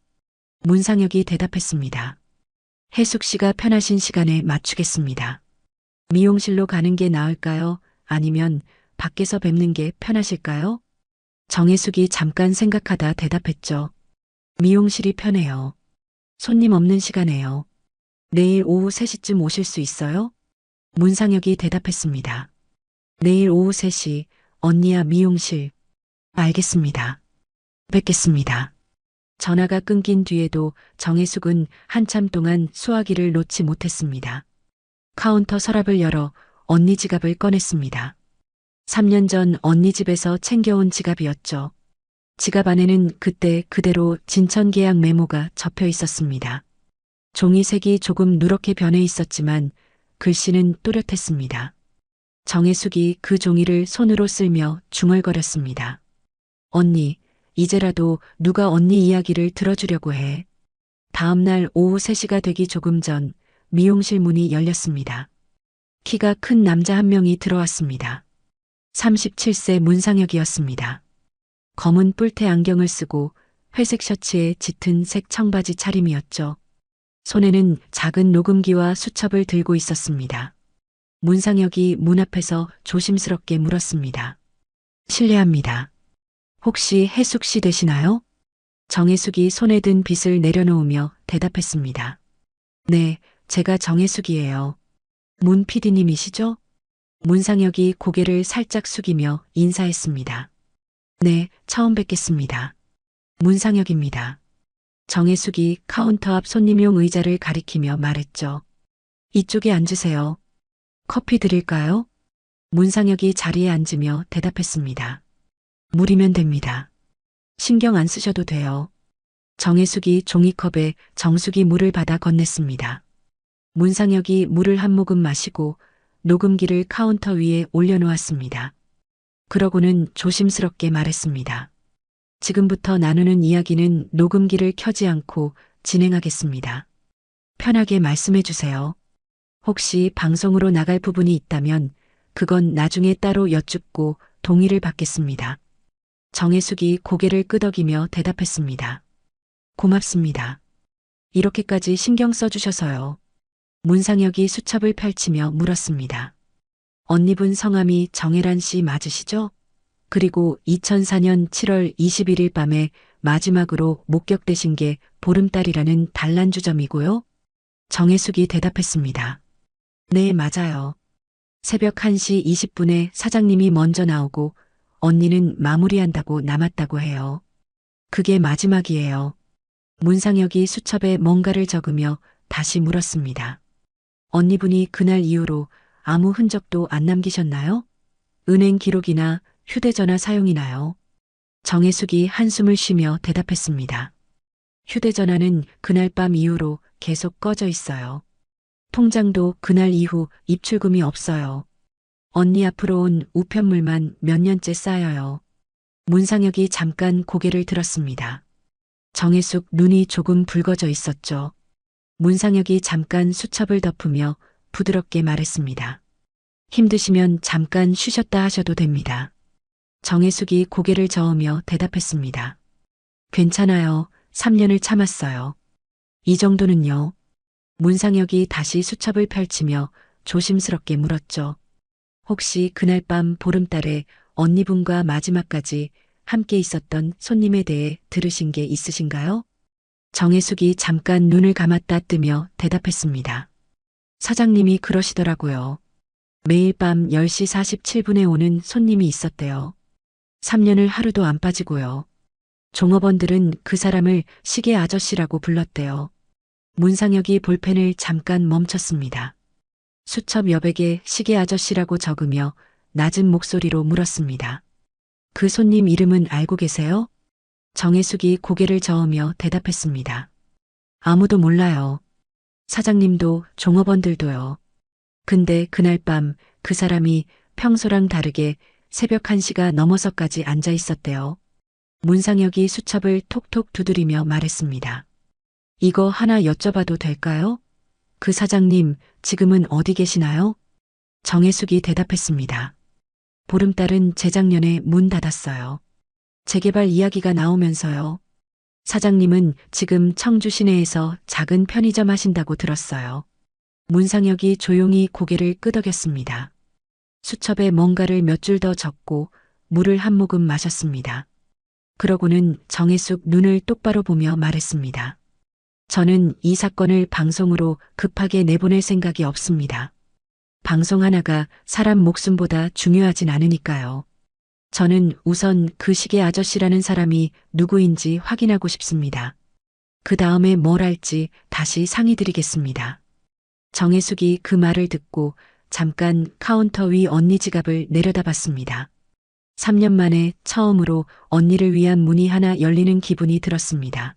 문상혁이 대답했습니다. 혜숙 씨가 편하신 시간에 맞추겠습니다. 미용실로 가는 게 나을까요? 아니면 밖에서 뵙는 게 편하실까요? 정혜숙이 잠깐 생각하다 대답했죠. 미용실이 편해요. 손님 없는 시간에요. 내일 오후 3시쯤 오실 수 있어요? 문상혁이 대답했습니다. 내일 오후 3시, 언니야 미용실. 알겠습니다. 뵙겠습니다. 전화가 끊긴 뒤에도 정혜숙은 한참 동안 수화기를 놓지 못했습니다. 카운터 서랍을 열어 언니 지갑을 꺼냈습니다. 3년 전 언니 집에서 챙겨온 지갑이었죠. 지갑 안에는 그때 그대로 진천 계약 메모가 접혀 있었습니다. 종이색이 조금 누렇게 변해 있었지만 글씨는 또렷했습니다. 정혜숙이 그 종이를 손으로 쓸며 중얼거렸습니다. 언니, 이제라도 누가 언니 이야기를 들어주려고 해. 다음 날 오후 3시가 되기 조금 전 미용실 문이 열렸습니다. 키가 큰 남자 한 명이 들어왔습니다. 37세 문상혁이었습니다. 검은 뿔테 안경을 쓰고 회색 셔츠에 짙은 색 청바지 차림이었죠. 손에는 작은 녹음기와 수첩을 들고 있었습니다. 문상혁이 문 앞에서 조심스럽게 물었습니다. 실례합니다. 혹시 혜숙 씨 되시나요? 정혜숙이 손에 든 빗을 내려놓으며 대답했습니다. 네, 제가 정혜숙이에요. 문 PD님이시죠? 문상혁이 고개를 살짝 숙이며 인사했습니다. 네, 처음 뵙겠습니다. 문상혁입니다. 정혜숙이 카운터 앞 손님용 의자를 가리키며 말했죠. 이쪽에 앉으세요. 커피 드릴까요? 문상혁이 자리에 앉으며 대답했습니다. 물이면 됩니다. 신경 안 쓰셔도 돼요. 정혜숙이 종이컵에 정수기 물을 받아 건넸습니다. 문상혁이 물을 한 모금 마시고 녹음기를 카운터 위에 올려놓았습니다. 그러고는 조심스럽게 말했습니다. 지금부터 나누는 이야기는 녹음기를 켜지 않고 진행하겠습니다. 편하게 말씀해 주세요. 혹시 방송으로 나갈 부분이 있다면 그건 나중에 따로 여쭙고 동의를 받겠습니다. 정혜숙이 고개를 끄덕이며 대답했습니다. 고맙습니다. 이렇게까지 신경 써주셔서요. 문상혁이 수첩을 펼치며 물었습니다. 언니분 성함이 정혜란 씨 맞으시죠? 그리고 2004년 7월 21일 밤에 마지막으로 목격되신 게 보름달이라는 단란주점이고요. 정혜숙이 대답했습니다. 네, 맞아요. 새벽 1시 20분에 사장님이 먼저 나오고 언니는 마무리한다고 남았다고 해요. 그게 마지막이에요. 문상혁이 수첩에 뭔가를 적으며 다시 물었습니다. 언니분이 그날 이후로 아무 흔적도 안 남기셨나요? 은행 기록이나 휴대전화 사용이나요? 정혜숙이 한숨을 쉬며 대답했습니다. 휴대전화는 그날 밤 이후로 계속 꺼져 있어요. 통장도 그날 이후 입출금이 없어요. 언니 앞으로 온 우편물만 몇 년째 쌓여요. 문상혁이 잠깐 고개를 들었습니다. 정혜숙 눈이 조금 붉어져 있었죠. 문상혁이 잠깐 수첩을 덮으며 부드럽게 말했습니다. 힘드시면 잠깐 쉬셨다 하셔도 됩니다. 정혜숙이 고개를 저으며 대답했습니다. 괜찮아요. 3년을 참았어요. 이 정도는요. 문상혁이 다시 수첩을 펼치며 조심스럽게 물었죠. 혹시 그날 밤 보름달에 언니분과 마지막까지 함께 있었던 손님에 대해 들으신 게 있으신가요? 정혜숙이 잠깐 눈을 감았다 뜨며 대답했습니다. 사장님이 그러시더라고요. 매일 밤 10시 47분에 오는 손님이 있었대요. 3년을 하루도 안 빠지고요. 종업원들은 그 사람을 시계 아저씨라고 불렀대요. 문상혁이 볼펜을 잠깐 멈췄습니다. 수첩 여백에 시계 아저씨라고 적으며 낮은 목소리로 물었습니다. 그 손님 이름은 알고 계세요? 정혜숙이 고개를 저으며 대답했습니다. 아무도 몰라요. 사장님도 종업원들도요. 근데 그날 밤 그 사람이 평소랑 다르게 새벽 1시가 넘어서까지 앉아 있었대요. 문상혁이 수첩을 톡톡 두드리며 말했습니다. 이거 하나 여쭤봐도 될까요? 그 사장님 지금은 어디 계시나요? 정혜숙이 대답했습니다. 보름달은 재작년에 문 닫았어요. 재개발 이야기가 나오면서요. 사장님은 지금 청주 시내에서 작은 편의점 하신다고 들었어요. 문상혁이 조용히 고개를 끄덕였습니다. 수첩에 뭔가를 몇 줄 더 적고 물을 한 모금 마셨습니다. 그러고는 정혜숙 눈을 똑바로 보며 말했습니다. 저는 이 사건을 방송으로 급하게 내보낼 생각이 없습니다. 방송 하나가 사람 목숨보다 중요하진 않으니까요. 저는 우선 그 시계 아저씨라는 사람이 누구인지 확인하고 싶습니다. 그 다음에 뭘 할지 다시 상의드리겠습니다. 정혜숙이 그 말을 듣고 잠깐 카운터 위 언니 지갑을 내려다봤습니다. 3년 만에 처음으로 언니를 위한 문이 하나 열리는 기분이 들었습니다.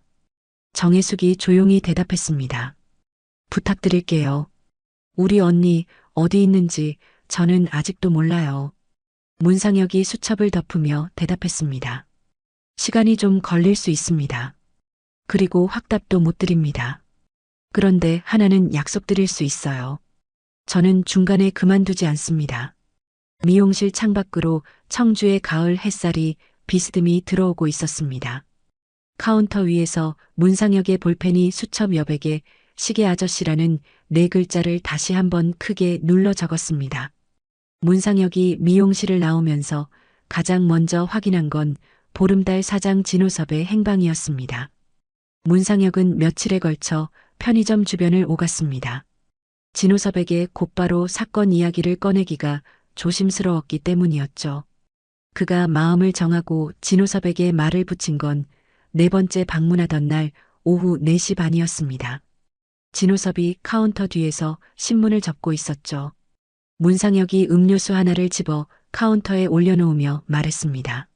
정혜숙이 조용히 대답했습니다. 부탁드릴게요. 우리 언니 어디 있는지 저는 아직도 몰라요. 문상혁이 수첩을 덮으며 대답했습니다. 시간이 좀 걸릴 수 있습니다. 그리고 확답도 못 드립니다. 그런데 하나는 약속드릴 수 있어요. 저는 중간에 그만두지 않습니다. 미용실 창밖으로 청주의 가을 햇살이 비스듬히 들어오고 있었습니다. 카운터 위에서 문상혁의 볼펜이 수첩 여백에 시계 아저씨라는 네 글자를 다시 한번 크게 눌러 적었습니다. 문상혁이 미용실을 나오면서 가장 먼저 확인한 건 보름달 사장 진호섭의 행방이었습니다. 문상혁은 며칠에 걸쳐 편의점 주변을 오갔습니다. 진호섭에게 곧바로 사건 이야기를 꺼내기가 조심스러웠기 때문이었죠. 그가 마음을 정하고 진호섭에게 말을 붙인 건 네 번째 방문하던 날 오후 4시 반이었습니다. 진호섭이 카운터 뒤에서 신문을 접고 있었죠. 문상혁이 음료수 하나를 집어 카운터에 올려놓으며 말했습니다.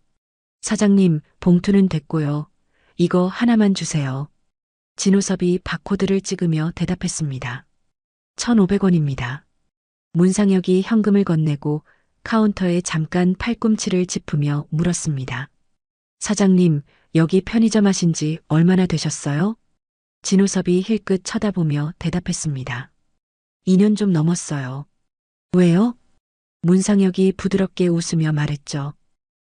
사장님, 봉투는 됐고요. 이거 하나만 주세요. 진호섭이 바코드를 찍으며 대답했습니다. 1,500원입니다. 문상혁이 현금을 건네고 카운터에 잠깐 팔꿈치를 짚으며 물었습니다. 사장님, 여기 편의점 하신 지 얼마나 되셨어요? 진우섭이 힐끗 쳐다보며 대답했습니다. 2년 좀 넘었어요. 왜요? 문상혁이 부드럽게 웃으며 말했죠.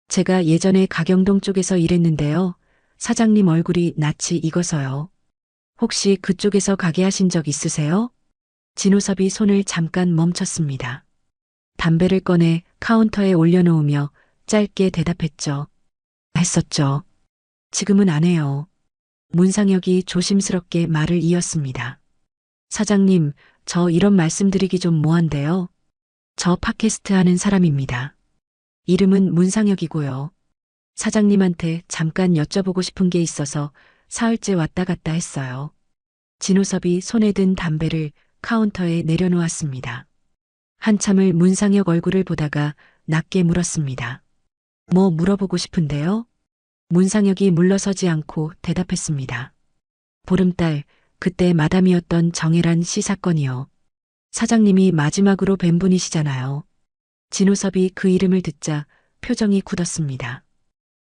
제가 예전에 가경동 쪽에서 일했는데요. 사장님 얼굴이 낯이 익어서요. 혹시 그쪽에서 가게 하신 적 있으세요? 진우섭이 손을 잠깐 멈췄습니다. 담배를 꺼내 카운터에 올려놓으며 짧게 대답했죠. 했었죠. 지금은 안 해요. 문상혁이 조심스럽게 말을 이었습니다. 사장님, 저 이런 말씀드리기 좀 뭐한데요. 저 팟캐스트 하는 사람입니다. 이름은 문상혁이고요. 사장님한테 잠깐 여쭤보고 싶은 게 있어서 사흘째 왔다 갔다 했어요. 진우섭이 손에 든 담배를 카운터에 내려놓았습니다. 한참을 문상혁 얼굴을 보다가 낮게 물었습니다. 뭐 물어보고 싶은데요? 문상혁이 물러서지 않고 대답했습니다. 보름달, 그때 마담이었던 정혜란 씨 사건이요. 사장님이 마지막으로 뵌 분이시잖아요. 진우섭이 그 이름을 듣자 표정이 굳었습니다.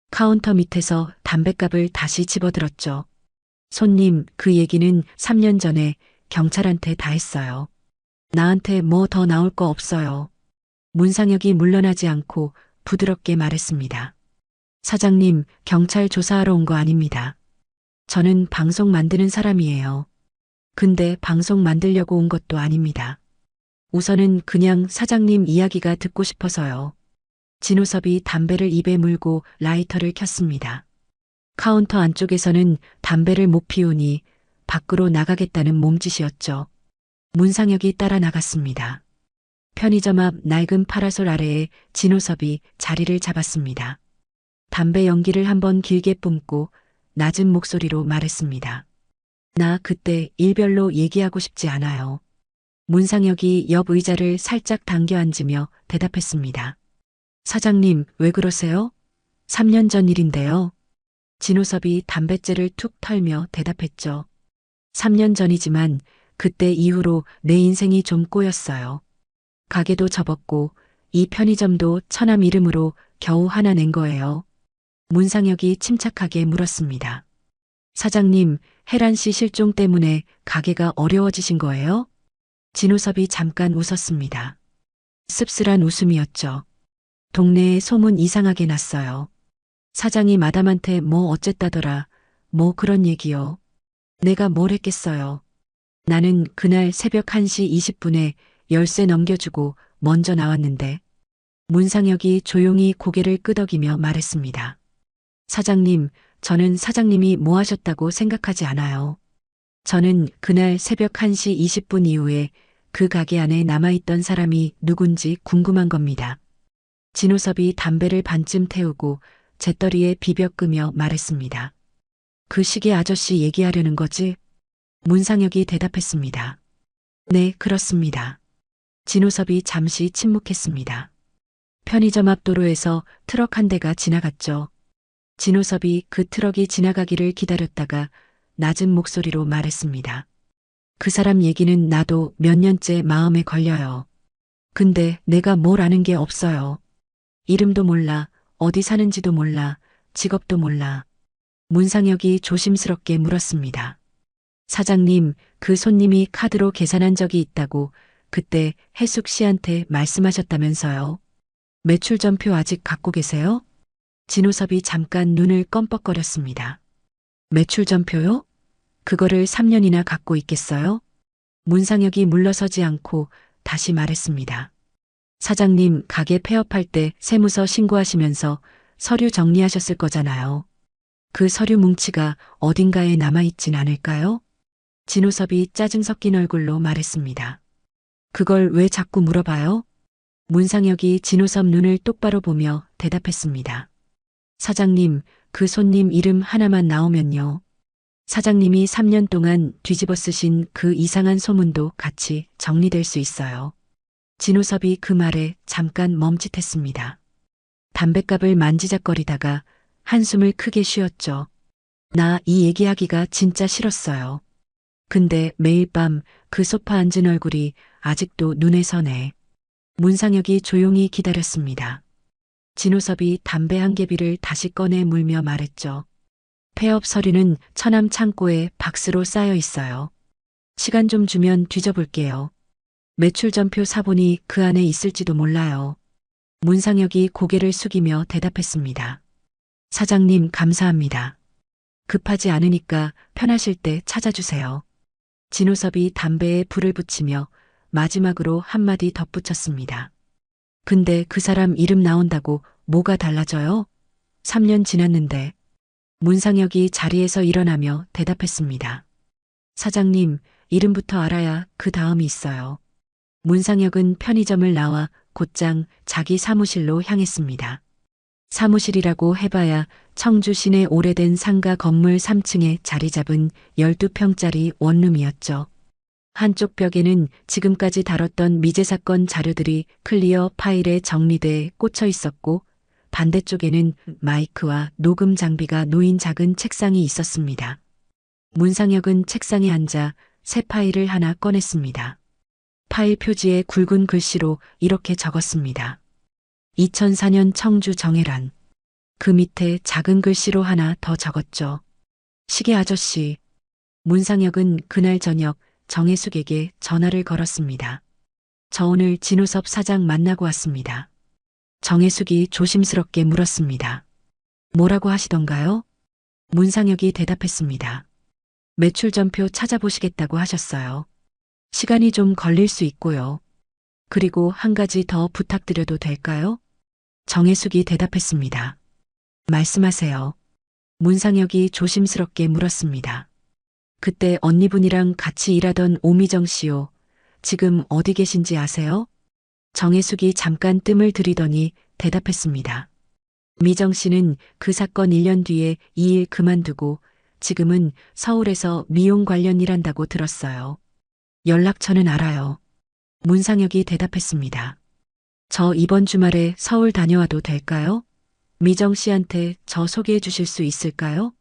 카운터 밑에서 담뱃갑을 다시 집어들었죠. 손님, 그 얘기는 3년 전에 경찰한테 다 했어요. 나한테 뭐 더 나올 거 없어요. 문상혁이 물러나지 않고 부드럽게 말했습니다. 사장님, 경찰 조사하러 온 거 아닙니다. 저는 방송 만드는 사람이에요. 근데 방송 만들려고 온 것도 아닙니다. 우선은 그냥 사장님 이야기가 듣고 싶어서요. 진우섭이 담배를 입에 물고 라이터를 켰습니다. 카운터 안쪽에서는 담배를 못 피우니 밖으로 나가겠다는 몸짓이었죠. 문상혁이 따라 나갔습니다. 편의점 앞 낡은 파라솔 아래에 진우섭이 자리를 잡았습니다. 담배 연기를 한번 길게 뿜고 낮은 목소리로 말했습니다. 나 그때 일별로 얘기하고 싶지 않아요. 문상혁이 옆 의자를 살짝 당겨 앉으며 대답했습니다. 사장님, 왜 그러세요? 3년 전 일인데요. 진우섭이 담뱃재를 툭 털며 대답했죠. 3년 전이지만 그때 이후로 내 인생이 좀 꼬였어요. 가게도 접었고 이 편의점도 처남 이름으로 겨우 하나 낸 거예요. 문상혁이 침착하게 물었습니다. 사장님, 혜란 씨 실종 때문에 가게가 어려워지신 거예요? 진우섭이 잠깐 웃었습니다. 씁쓸한 웃음이었죠. 동네에 소문 이상하게 났어요. 사장이 마담한테 뭐 어쨌다더라, 뭐 그런 얘기요. 내가 뭘 했겠어요. 나는 그날 새벽 1시 20분에 열쇠 넘겨주고 먼저 나왔는데 문상혁이 조용히 고개를 끄덕이며 말했습니다. 사장님, 저는 사장님이 뭐 하셨다고 생각하지 않아요. 저는 그날 새벽 1시 20분 이후에 그 가게 안에 남아있던 사람이 누군지 궁금한 겁니다. 진우섭이 담배를 반쯤 태우고 재떨이에 비벼 끄며 말했습니다. 그 시계 아저씨 얘기하려는 거지? 문상혁이 대답했습니다. 네, 그렇습니다. 진우섭이 잠시 침묵했습니다. 편의점 앞 도로에서 트럭 한 대가 지나갔죠. 진우섭이 그 트럭이 지나가기를 기다렸다가 낮은 목소리로 말했습니다. 그 사람 얘기는 나도 몇 년째 마음에 걸려요. 근데 내가 뭘 아는 게 없어요. 이름도 몰라, 어디 사는지도 몰라, 직업도 몰라. 문상혁이 조심스럽게 물었습니다. 사장님, 그 손님이 카드로 계산한 적이 있다고 그때 해숙 씨한테 말씀하셨다면서요. 매출 전표 아직 갖고 계세요? 진우섭이 잠깐 눈을 껌뻑거렸습니다. 매출 전표요? 그거를 3년이나 갖고 있겠어요? 문상혁이 물러서지 않고 다시 말했습니다. 사장님, 가게 폐업할 때 세무서 신고하시면서 서류 정리하셨을 거잖아요. 그 서류 뭉치가 어딘가에 남아있진 않을까요? 진우섭이 짜증 섞인 얼굴로 말했습니다. 그걸 왜 자꾸 물어봐요? 문상혁이 진우섭 눈을 똑바로 보며 대답했습니다. 사장님, 그 손님 이름 하나만 나오면요. 사장님이 3년 동안 뒤집어 쓰신 그 이상한 소문도 같이 정리될 수 있어요. 진우섭이 그 말에 잠깐 멈칫했습니다. 담뱃갑을 만지작거리다가 한숨을 크게 쉬었죠. 나 이 얘기하기가 진짜 싫었어요. 근데 매일 밤 그 소파 앉은 얼굴이 아직도 눈에 서네. 문상혁이 조용히 기다렸습니다. 진우섭이 담배 한 개비를 다시 꺼내 물며 말했죠. 폐업 서류는 처남 창고에 박스로 쌓여 있어요. 시간 좀 주면 뒤져볼게요. 매출 전표 사본이 그 안에 있을지도 몰라요. 문상혁이 고개를 숙이며 대답했습니다. 사장님, 감사합니다. 급하지 않으니까 편하실 때 찾아주세요. 진우섭이 담배에 불을 붙이며 마지막으로 한마디 덧붙였습니다. 근데 그 사람 이름 나온다고 뭐가 달라져요? 3년 지났는데. 문상혁이 자리에서 일어나며 대답했습니다. 사장님, 이름부터 알아야 그 다음이 있어요. 문상혁은 편의점을 나와 곧장 자기 사무실로 향했습니다. 사무실이라고 해봐야 청주 시내 오래된 상가 건물 3층에 자리 잡은 12평짜리 원룸이었죠. 한쪽 벽에는 지금까지 다뤘던 미제 사건 자료들이 클리어 파일에 정리돼 꽂혀 있었고, 반대쪽에는 마이크와 녹음 장비가 놓인 작은 책상이 있었습니다. 문상혁은 책상에 앉아 새 파일을 하나 꺼냈습니다. 파일 표지에 굵은 글씨로 이렇게 적었습니다. 2004년 청주 정혜란. 그 밑에 작은 글씨로 하나 더 적었죠. 시계 아저씨. 문상혁은 그날 저녁 정혜숙에게 전화를 걸었습니다. 저 오늘 진우섭 사장 만나고 왔습니다. 정혜숙이 조심스럽게 물었습니다. 뭐라고 하시던가요? 문상혁이 대답했습니다. 매출 전표 찾아보시겠다고 하셨어요. 시간이 좀 걸릴 수 있고요. 그리고 한 가지 더 부탁드려도 될까요? 정혜숙이 대답했습니다. 말씀하세요. 문상혁이 조심스럽게 물었습니다. 그때 언니분이랑 같이 일하던 오미정 씨요. 지금 어디 계신지 아세요? 정혜숙이 잠깐 뜸을 들이더니 대답했습니다. 미정 씨는 그 사건 1년 뒤에 이 일 그만두고 지금은 서울에서 미용 관련 일한다고 들었어요. 연락처는 알아요. 문상혁이 대답했습니다. 저 이번 주말에 서울 다녀와도 될까요? 미정 씨한테 저 소개해 주실 수 있을까요?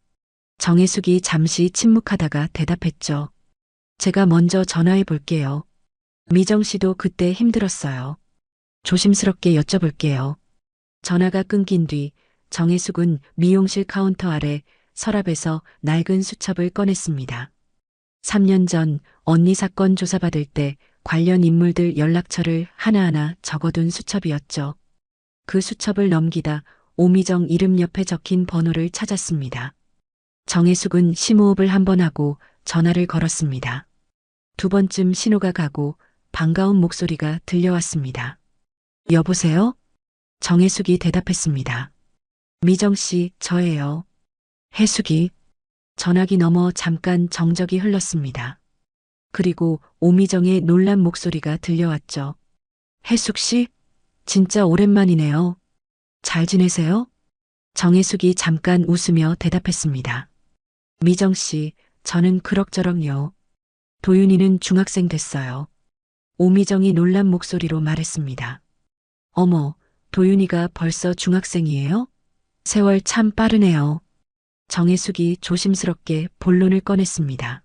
정혜숙이 잠시 침묵하다가 대답했죠. 제가 먼저 전화해 볼게요. 미정 씨도 그때 힘들었어요. 조심스럽게 여쭤볼게요. 전화가 끊긴 뒤 정혜숙은 미용실 카운터 아래 서랍에서 낡은 수첩을 꺼냈습니다. 3년 전 언니 사건 조사받을 때 관련 인물들 연락처를 하나하나 적어둔 수첩이었죠. 그 수첩을 넘기다 오미정 이름 옆에 적힌 번호를 찾았습니다. 정혜숙은 심호흡을 한 번 하고 전화를 걸었습니다. 두 번쯤 신호가 가고 반가운 목소리가 들려왔습니다. 여보세요? 정혜숙이 대답했습니다. 미정 씨, 저예요. 혜숙이. 전화기 너머 잠깐 정적이 흘렀습니다. 그리고 오미정의 놀란 목소리가 들려왔죠. 혜숙 씨? 진짜 오랜만이네요. 잘 지내세요? 정혜숙이 잠깐 웃으며 대답했습니다. 미정 씨, 저는 그럭저럭요. 도윤이는 중학생 됐어요. 오미정이 놀란 목소리로 말했습니다. 어머, 도윤이가 벌써 중학생이에요? 세월 참 빠르네요. 정혜숙이 조심스럽게 본론을 꺼냈습니다.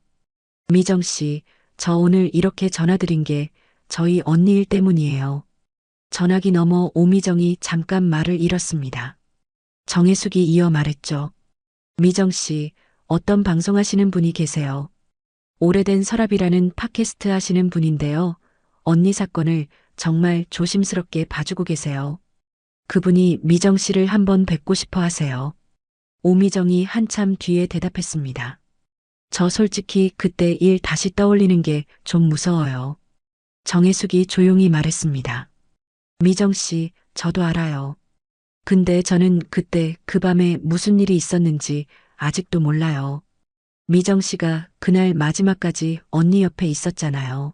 미정 씨, 저 오늘 이렇게 전화드린 게 저희 언니 일 때문이에요. 전화기 너머 오미정이 잠깐 말을 잃었습니다. 정혜숙이 이어 말했죠. 미정 씨, 어떤 방송하시는 분이 계세요. 오래된 서랍이라는 팟캐스트 하시는 분인데요. 언니 사건을 정말 조심스럽게 봐주고 계세요. 그분이 미정 씨를 한번 뵙고 싶어 하세요. 오미정이 한참 뒤에 대답했습니다. 저 솔직히 그때 일 다시 떠올리는 게 좀 무서워요. 정혜숙이 조용히 말했습니다. 미정 씨, 저도 알아요. 근데 저는 그때 그 밤에 무슨 일이 있었는지 아직도 몰라요. 미정 씨가 그날 마지막까지 언니 옆에 있었잖아요.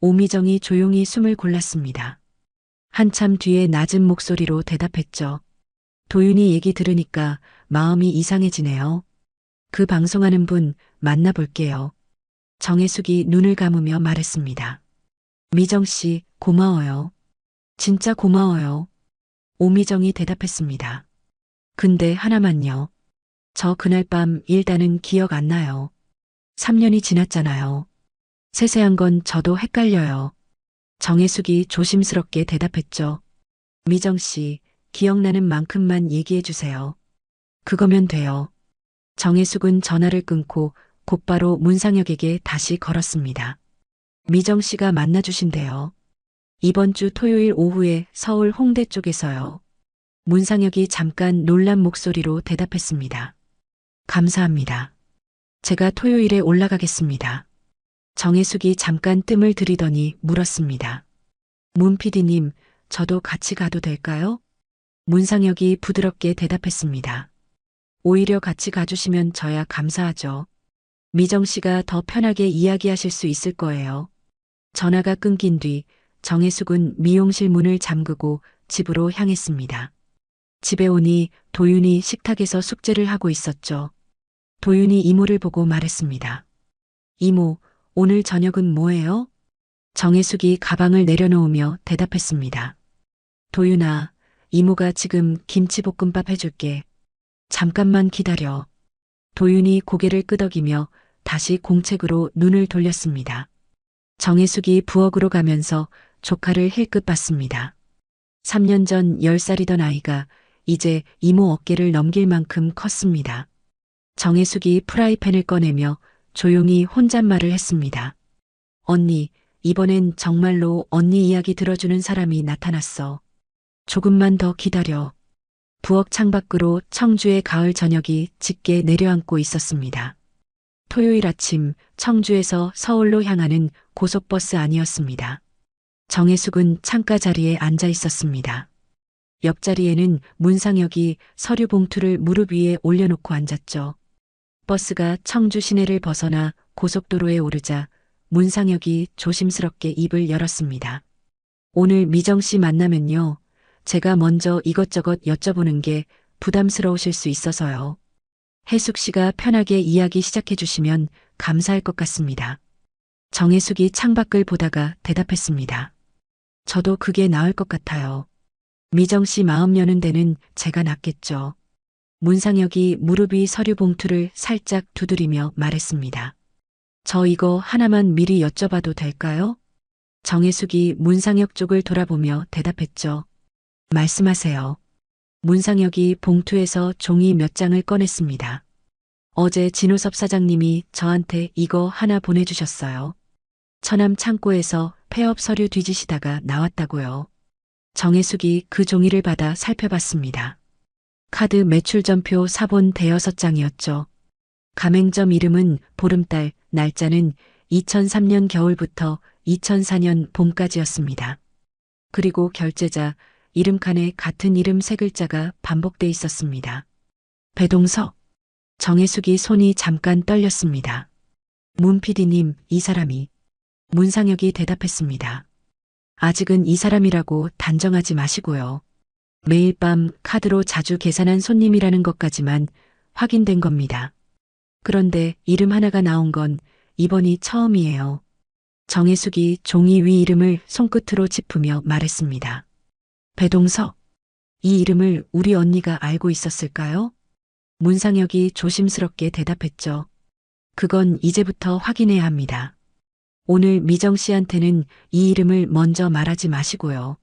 오미정이 조용히 숨을 골랐습니다. 한참 뒤에 낮은 목소리로 대답했죠. 도윤이 얘기 들으니까 마음이 이상해지네요. 그 방송하는 분 만나볼게요. 정혜숙이 눈을 감으며 말했습니다. 미정 씨, 고마워요. 진짜 고마워요. 오미정이 대답했습니다. 근데 하나만요. 저 그날 밤 일단은 기억 안 나요. 3년이 지났잖아요. 세세한 건 저도 헷갈려요. 정혜숙이 조심스럽게 대답했죠. 미정 씨, 기억나는 만큼만 얘기해 주세요. 그거면 돼요. 정혜숙은 전화를 끊고 곧바로 문상혁에게 다시 걸었습니다. 미정 씨가 만나주신대요. 이번 주 토요일 오후에 서울 홍대 쪽에서요. 문상혁이 잠깐 놀란 목소리로 대답했습니다. 감사합니다. 제가 토요일에 올라가겠습니다. 정혜숙이 잠깐 뜸을 들이더니 물었습니다. 문 PD님, 저도 같이 가도 될까요? 문상혁이 부드럽게 대답했습니다. 오히려 같이 가주시면 저야 감사하죠. 미정 씨가 더 편하게 이야기하실 수 있을 거예요. 전화가 끊긴 뒤 정혜숙은 미용실 문을 잠그고 집으로 향했습니다. 집에 오니 도윤이 식탁에서 숙제를 하고 있었죠. 도윤이 이모를 보고 말했습니다. 이모, 오늘 저녁은 뭐예요? 정혜숙이 가방을 내려놓으며 대답했습니다. 도윤아, 이모가 지금 김치볶음밥 해줄게. 잠깐만 기다려. 도윤이 고개를 끄덕이며 다시 공책으로 눈을 돌렸습니다. 정혜숙이 부엌으로 가면서 조카를 힐끗 봤습니다. 3년 전 10살이던 아이가 이제 이모 어깨를 넘길 만큼 컸습니다. 정혜숙이 프라이팬을 꺼내며 조용히 혼잣말을 했습니다. 언니, 이번엔 정말로 언니 이야기 들어주는 사람이 나타났어. 조금만 더 기다려. 부엌 창밖으로 청주의 가을 저녁이 짙게 내려앉고 있었습니다. 토요일 아침 청주에서 서울로 향하는 고속버스 안이었습니다. 정혜숙은 창가 자리에 앉아 있었습니다. 옆자리에는 문상혁이 서류 봉투를 무릎 위에 올려놓고 앉았죠. 버스가 청주 시내를 벗어나 고속도로에 오르자 문상혁이 조심스럽게 입을 열었습니다. 오늘 미정 씨 만나면요. 제가 먼저 이것저것 여쭤보는 게 부담스러우실 수 있어서요. 혜숙 씨가 편하게 이야기 시작해 주시면 감사할 것 같습니다. 정혜숙이 창밖을 보다가 대답했습니다. 저도 그게 나을 것 같아요. 미정 씨 마음 여는 데는 제가 낫겠죠. 문상혁이 무릎 위 서류 봉투를 살짝 두드리며 말했습니다. 저 이거 하나만 미리 여쭤봐도 될까요? 정혜숙이 문상혁 쪽을 돌아보며 대답했죠. 말씀하세요. 문상혁이 봉투에서 종이 몇 장을 꺼냈습니다. 어제 진호섭 사장님이 저한테 이거 하나 보내주셨어요. 처남 창고에서 폐업 서류 뒤지시다가 나왔다고요. 정혜숙이 그 종이를 받아 살펴봤습니다. 카드 매출전표 사본 대여섯 장이었죠. 가맹점 이름은 보름달, 날짜는 2003년 겨울부터 2004년 봄까지였습니다. 그리고 결제자, 이름 칸에 같은 이름 세 글자가 반복돼 있었습니다. 배동석. 정혜숙이 손이 잠깐 떨렸습니다. 문 PD님, 이 사람이. 문상혁이 대답했습니다. 아직은 이 사람이라고 단정하지 마시고요. 매일 밤 카드로 자주 계산한 손님이라는 것까지만 확인된 겁니다. 그런데 이름 하나가 나온 건 이번이 처음이에요. 정혜숙이 종이 위 이름을 손끝으로 짚으며 말했습니다. 배동석. 이 이름을 우리 언니가 알고 있었을까요? 문상혁이 조심스럽게 대답했죠. 그건 이제부터 확인해야 합니다. 오늘 미정 씨한테는 이 이름을 먼저 말하지 마시고요.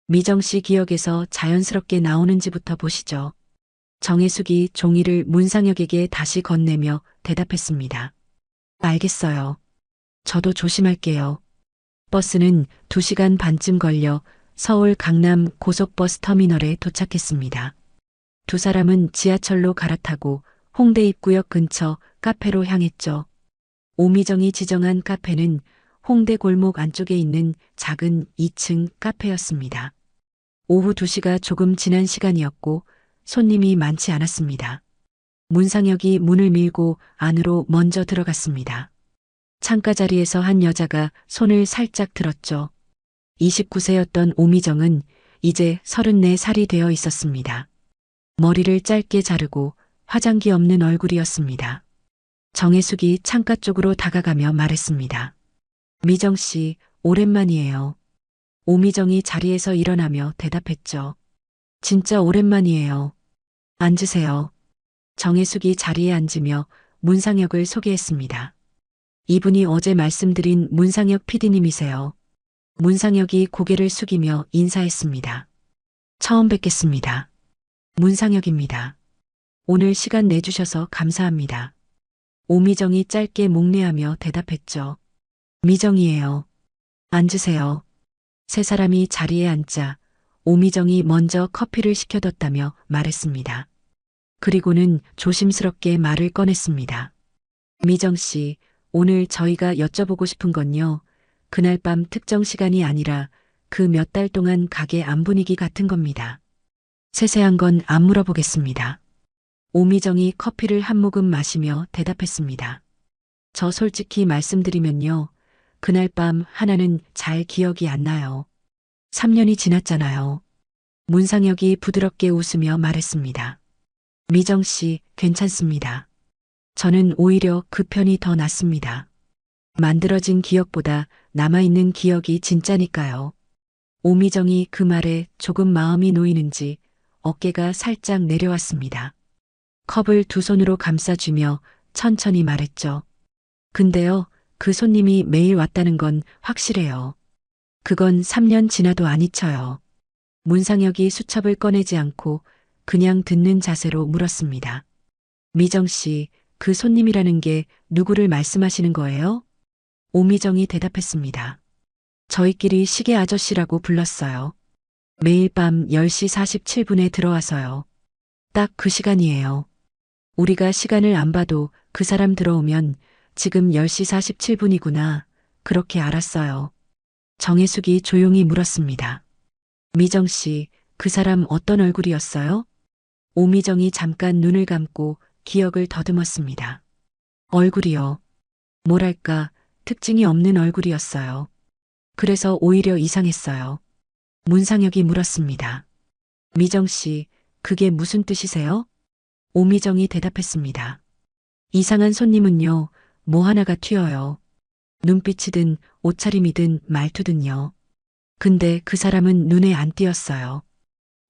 미정 씨 기억에서 자연스럽게 나오는지부터 보시죠. 정혜숙이 종이를 문상혁에게 다시 건네며 대답했습니다. 알겠어요. 저도 조심할게요. 버스는 2시간 반쯤 걸려 서울 강남 고속버스 터미널에 도착했습니다. 두 사람은 지하철로 갈아타고 홍대 입구역 근처 카페로 향했죠. 오미정이 지정한 카페는 홍대 골목 안쪽에 있는 작은 2층 카페였습니다. 오후 2시가 조금 지난 시간이었고 손님이 많지 않았습니다. 문상혁이 문을 밀고 안으로 먼저 들어갔습니다. 창가 자리에서 한 여자가 손을 살짝 들었죠. 29세였던 오미정은 이제 34살이 되어 있었습니다. 머리를 짧게 자르고 화장기 없는 얼굴이었습니다. 정혜숙이 창가 쪽으로 다가가며 말했습니다. 미정 씨, 오랜만이에요. 오미정이 자리에서 일어나며 대답했죠. 진짜 오랜만이에요. 앉으세요. 정혜숙이 자리에 앉으며 문상혁을 소개했습니다. 이분이 어제 말씀드린 문상혁 PD님이세요. 문상혁이 고개를 숙이며 인사했습니다. 처음 뵙겠습니다. 문상혁입니다. 오늘 시간 내주셔서 감사합니다. 오미정이 짧게 목례하며 대답했죠. 미정이에요. 앉으세요. 세 사람이 자리에 앉자 오미정이 먼저 커피를 시켜뒀다며 말했습니다. 그리고는 조심스럽게 말을 꺼냈습니다. 미정 씨, 오늘 저희가 여쭤보고 싶은 건요. 그날 밤 특정 시간이 아니라 그 몇 달 동안 가게 안 분위기 같은 겁니다. 세세한 건 안 물어보겠습니다. 오미정이 커피를 한 모금 마시며 대답했습니다. 저 솔직히 말씀드리면요. 그날 밤 하나는 잘 기억이 안 나요. 3년이 지났잖아요. 문상혁이 부드럽게 웃으며 말했습니다. 미정 씨, 괜찮습니다. 저는 오히려 그 편이 더 낫습니다. 만들어진 기억보다 남아있는 기억이 진짜니까요. 오미정이 그 말에 조금 마음이 놓이는지 어깨가 살짝 내려왔습니다. 컵을 두 손으로 감싸주며 천천히 말했죠. 근데요, 그 손님이 매일 왔다는 건 확실해요. 그건 3년 지나도 안 잊혀요. 문상혁이 수첩을 꺼내지 않고 그냥 듣는 자세로 물었습니다. 미정 씨, 그 손님이라는 게 누구를 말씀하시는 거예요? 오미정이 대답했습니다. 저희끼리 시계 아저씨라고 불렀어요. 매일 밤 10시 47분에 들어와서요. 딱 그 시간이에요. 우리가 시간을 안 봐도 그 사람 들어오면 지금 10시 47분이구나. 그렇게 알았어요. 정혜숙이 조용히 물었습니다. 미정 씨, 그 사람 어떤 얼굴이었어요? 오미정이 잠깐 눈을 감고 기억을 더듬었습니다. 얼굴이요. 뭐랄까, 특징이 없는 얼굴이었어요. 그래서 오히려 이상했어요. 문상혁이 물었습니다. 미정 씨, 그게 무슨 뜻이세요? 오미정이 대답했습니다. 이상한 손님은요, 뭐 하나가 튀어요. 눈빛이든 옷차림이든 말투든요. 근데 그 사람은 눈에 안 띄었어요.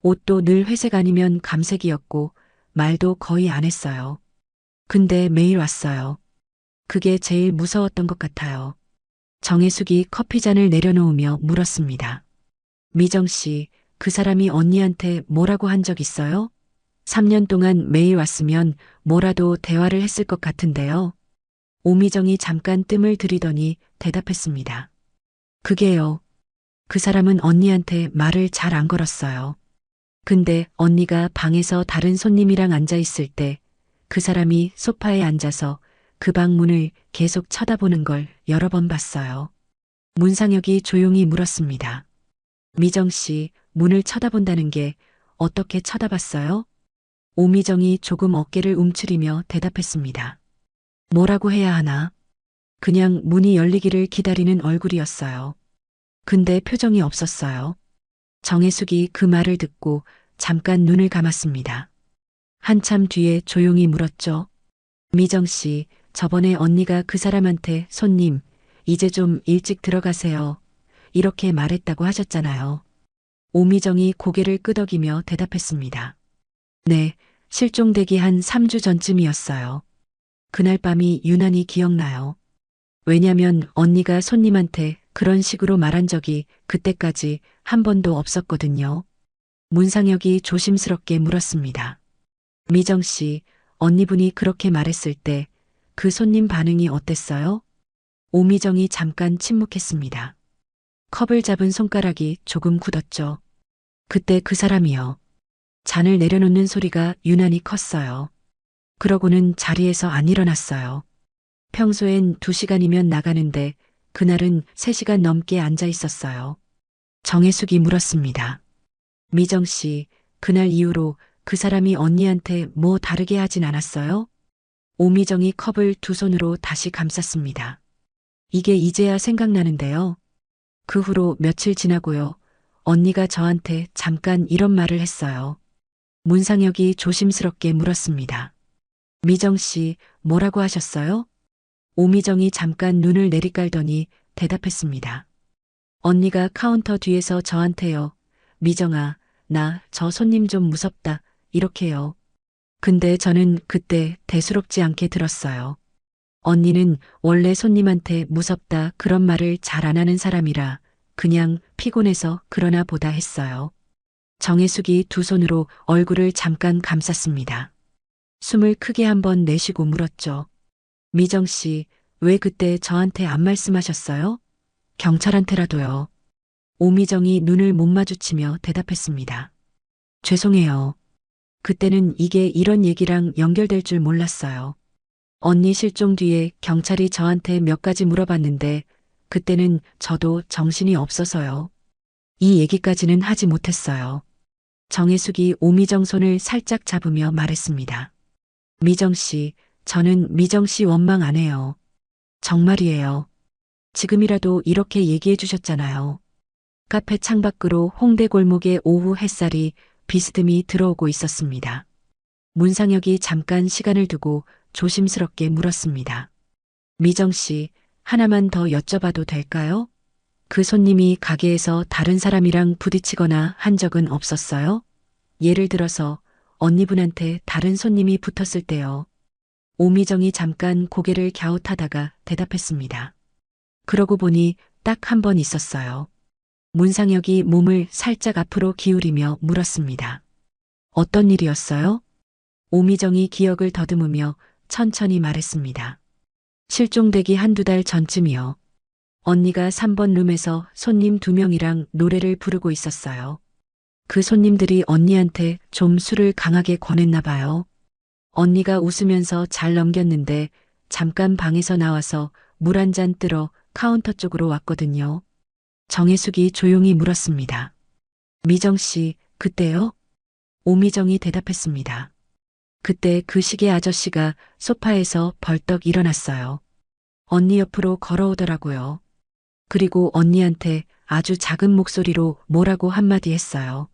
옷도 늘 회색 아니면 감색이었고 말도 거의 안 했어요. 근데 매일 왔어요. 그게 제일 무서웠던 것 같아요. 정혜숙이 커피잔을 내려놓으며 물었습니다. 미정 씨, 그 사람이 언니한테 뭐라고 한 적 있어요? 3년 동안 매일 왔으면 뭐라도 대화를 했을 것 같은데요. 오미정이 잠깐 뜸을 들이더니 대답했습니다. 그게요. 그 사람은 언니한테 말을 잘 안 걸었어요. 근데 언니가 방에서 다른 손님이랑 앉아 있을 때 그 사람이 소파에 앉아서 그 방 문을 계속 쳐다보는 걸 여러 번 봤어요. 문상혁이 조용히 물었습니다. 미정 씨, 문을 쳐다본다는 게 어떻게 쳐다봤어요? 오미정이 조금 어깨를 움츠리며 대답했습니다. 뭐라고 해야 하나? 그냥 문이 열리기를 기다리는 얼굴이었어요. 근데 표정이 없었어요. 정혜숙이 그 말을 듣고 잠깐 눈을 감았습니다. 한참 뒤에 조용히 물었죠. 미정 씨, 저번에 언니가 그 사람한테 손님, 이제 좀 일찍 들어가세요. 이렇게 말했다고 하셨잖아요. 오미정이 고개를 끄덕이며 대답했습니다. 네, 실종되기 한 3주 전쯤이었어요. 그날 밤이 유난히 기억나요. 왜냐면 언니가 손님한테 그런 식으로 말한 적이 그때까지 한 번도 없었거든요. 문상혁이 조심스럽게 물었습니다. 미정 씨, 언니분이 그렇게 말했을 때 그 손님 반응이 어땠어요? 오미정이 잠깐 침묵했습니다. 컵을 잡은 손가락이 조금 굳었죠. 그때 그 사람이요. 잔을 내려놓는 소리가 유난히 컸어요. 그러고는 자리에서 안 일어났어요. 평소엔 2시간이면 나가는데 그날은 3시간 넘게 앉아 있었어요. 정혜숙이 물었습니다. 미정 씨, 그날 이후로 그 사람이 언니한테 뭐 다르게 하진 않았어요? 오미정이 컵을 두 손으로 다시 감쌌습니다. 이게 이제야 생각나는데요. 그 후로 며칠 지나고요. 언니가 저한테 잠깐 이런 말을 했어요. 문상혁이 조심스럽게 물었습니다. 미정 씨, 뭐라고 하셨어요? 오미정이 잠깐 눈을 내리깔더니 대답했습니다. 언니가 카운터 뒤에서 저한테요. 미정아, 나 저 손님 좀 무섭다. 이렇게요. 근데 저는 그때 대수롭지 않게 들었어요. 언니는 원래 손님한테 무섭다 그런 말을 잘 안 하는 사람이라 그냥 피곤해서 그러나 보다 했어요. 정혜숙이 두 손으로 얼굴을 잠깐 감쌌습니다. 숨을 크게 한번 내쉬고 물었죠. 미정 씨, 왜 그때 저한테 안 말씀하셨어요? 경찰한테라도요. 오미정이 눈을 못 마주치며 대답했습니다. 죄송해요. 그때는 이게 이런 얘기랑 연결될 줄 몰랐어요. 언니 실종 뒤에 경찰이 저한테 몇 가지 물어봤는데 그때는 저도 정신이 없어서요. 이 얘기까지는 하지 못했어요. 정혜숙이 오미정 손을 살짝 잡으며 말했습니다. 미정 씨, 저는 미정 씨 원망 안 해요. 정말이에요. 지금이라도 이렇게 얘기해 주셨잖아요. 카페 창밖으로 홍대 골목의 오후 햇살이 비스듬히 들어오고 있었습니다. 문상혁이 잠깐 시간을 두고 조심스럽게 물었습니다. 미정 씨, 하나만 더 여쭤봐도 될까요? 그 손님이 가게에서 다른 사람이랑 부딪히거나 한 적은 없었어요? 예를 들어서 언니분한테 다른 손님이 붙었을 때요. 오미정이 잠깐 고개를 갸웃하다가 대답했습니다. 그러고 보니 딱 한 번 있었어요. 문상혁이 몸을 살짝 앞으로 기울이며 물었습니다. 어떤 일이었어요? 오미정이 기억을 더듬으며 천천히 말했습니다. 실종되기 한두 달 전쯤이요. 언니가 3번 룸에서 손님 2명이랑 노래를 부르고 있었어요. 그 손님들이 언니한테 좀 술을 강하게 권했나 봐요. 언니가 웃으면서 잘 넘겼는데 잠깐 방에서 나와서 물 한 잔 뜨러 카운터 쪽으로 왔거든요. 정혜숙이 조용히 물었습니다. 미정 씨, 그때요? 오미정이 대답했습니다. 그때 그 시계 아저씨가 소파에서 벌떡 일어났어요. 언니 옆으로 걸어오더라고요. 그리고 언니한테 아주 작은 목소리로 뭐라고 한마디 했어요.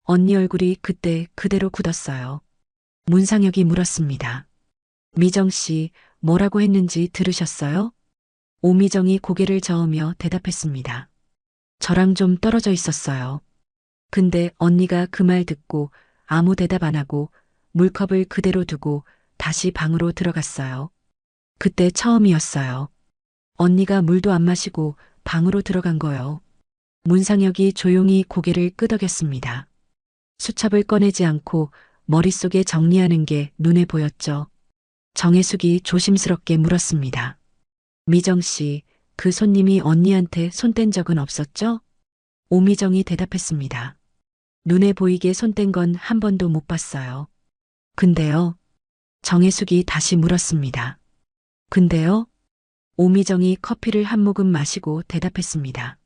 언니 얼굴이 그때 그대로 굳었어요. 문상혁이 물었습니다. 미정 씨, 뭐라고 했는지 들으셨어요? 오미정이 고개를 저으며 대답했습니다. 저랑 좀 떨어져 있었어요. 근데 언니가 그 말 듣고 아무 대답 안 하고 물컵을 그대로 두고 다시 방으로 들어갔어요. 그때 처음이었어요. 언니가 물도 안 마시고 방으로 들어간 거요. 문상혁이 조용히 고개를 끄덕였습니다. 수첩을 꺼내지 않고 머릿속에 정리하는 게 눈에 보였죠. 정혜숙이 조심스럽게 물었습니다. 미정 씨, 그 손님이 언니한테 손 뗀 적은 없었죠? 오미정이 대답했습니다. 눈에 보이게 손 뗀 건 한 번도 못 봤어요. 근데요? 정혜숙이 다시 물었습니다. 근데요? 오미정이 커피를 한 모금 마시고 대답했습니다.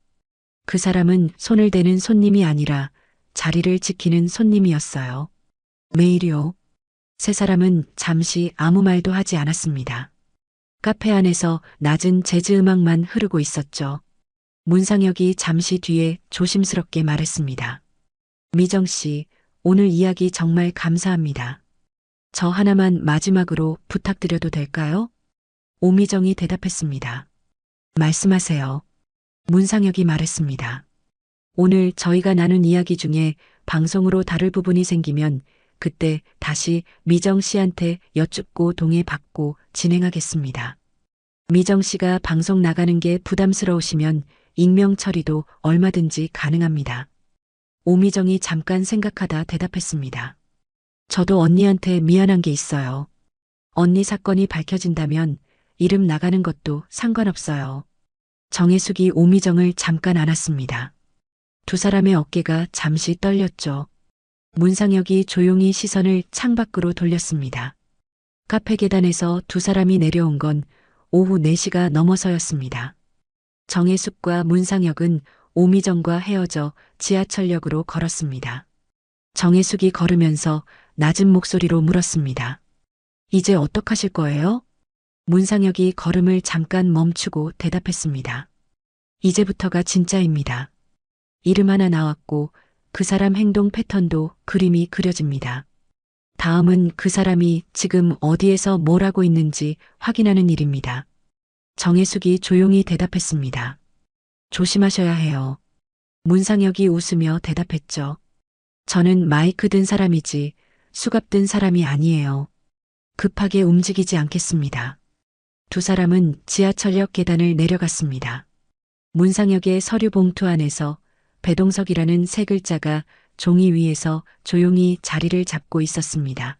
그 사람은 손을 대는 손님이 아니라 자리를 지키는 손님이었어요. 매일요. 세 사람은 잠시 아무 말도 하지 않았습니다. 카페 안에서 낮은 재즈 음악만 흐르고 있었죠. 문상혁이 잠시 뒤에 조심스럽게 말했습니다. 미정 씨, 오늘 이야기 정말 감사합니다. 저 하나만 마지막으로 부탁드려도 될까요? 오미정이 대답했습니다. 말씀하세요. 문상혁이 말했습니다. 오늘 저희가 나눈 이야기 중에 방송으로 다룰 부분이 생기면 그때 다시 미정 씨한테 여쭙고 동의받고 진행하겠습니다. 미정 씨가 방송 나가는 게 부담스러우시면 익명 처리도 얼마든지 가능합니다. 오미정이 잠깐 생각하다 대답했습니다. 저도 언니한테 미안한 게 있어요. 언니 사건이 밝혀진다면 이름 나가는 것도 상관없어요. 정혜숙이 오미정을 잠깐 안았습니다. 두 사람의 어깨가 잠시 떨렸죠. 문상혁이 조용히 시선을 창밖으로 돌렸습니다. 카페 계단에서 두 사람이 내려온 건 오후 4시가 넘어서였습니다. 정혜숙과 문상혁은 오미정과 헤어져 지하철역으로 걸었습니다. 정혜숙이 걸으면서 낮은 목소리로 물었습니다. 이제 어떡하실 거예요? 문상혁이 걸음을 잠깐 멈추고 대답했습니다. 이제부터가 진짜입니다. 이름 하나 나왔고 그 사람 행동 패턴도 그림이 그려집니다. 다음은 그 사람이 지금 어디에서 뭘 하고 있는지 확인하는 일입니다. 정혜숙이 조용히 대답했습니다. 조심하셔야 해요. 문상혁이 웃으며 대답했죠. 저는 마이크 든 사람이지 수갑 든 사람이 아니에요. 급하게 움직이지 않겠습니다. 두 사람은 지하철역 계단을 내려갔습니다. 문상혁의 서류 봉투 안에서 배동석이라는 세 글자가 종이 위에서 조용히 자리를 잡고 있었습니다.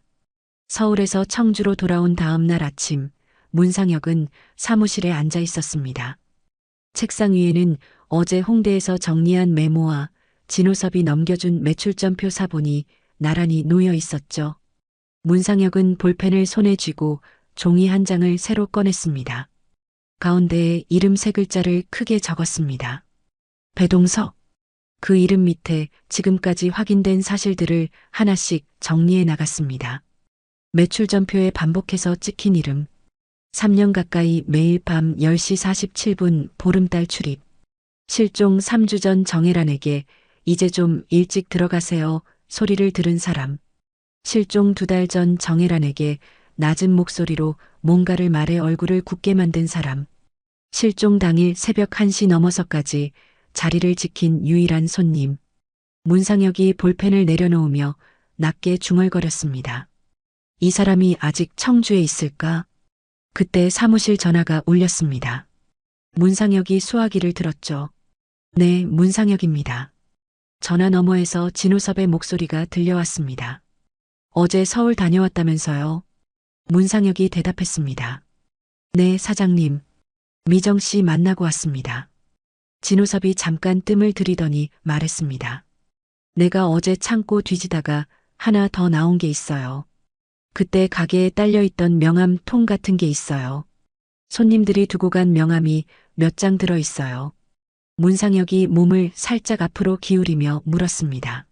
서울에서 청주로 돌아온 다음 날 아침, 문상혁은 사무실에 앉아 있었습니다. 책상 위에는 어제 홍대에서 정리한 메모와 진호섭이 넘겨준 매출점표 사본이 나란히 놓여 있었죠. 문상혁은 볼펜을 손에 쥐고 종이 한 장을 새로 꺼냈습니다. 가운데에 이름 세 글자를 크게 적었습니다. 배동석. 그 이름 밑에 지금까지 확인된 사실들을 하나씩 정리해 나갔습니다. 매출점표에 반복해서 찍힌 이름. 3년 가까이 매일 밤 10시 47분 보름달 출입. 실종 3주 전 정혜란에게 이제 좀 일찍 들어가세요 소리를 들은 사람. 실종 2달 전 정혜란에게 낮은 목소리로 뭔가를 말해 얼굴을 굳게 만든 사람. 실종 당일 새벽 1시 넘어서까지 자리를 지킨 유일한 손님. 문상혁이 볼펜을 내려놓으며 낮게 중얼거렸습니다. 이 사람이 아직 청주에 있을까? 그때 사무실 전화가 울렸습니다. 문상혁이 수화기를 들었죠. 네, 문상혁입니다. 전화 너머에서 진호섭의 목소리가 들려왔습니다. 어제 서울 다녀왔다면서요? 문상혁이 대답했습니다. 네, 사장님. 미정 씨 만나고 왔습니다. 진호섭이 잠깐 뜸을 들이더니 말했습니다. 내가 어제 창고 뒤지다가 하나 더 나온 게 있어요. 그때 가게에 딸려있던 명함 통 같은 게 있어요. 손님들이 두고 간 명함이 몇 장 들어 있어요. 문상혁이 몸을 살짝 앞으로 기울이며 물었습니다.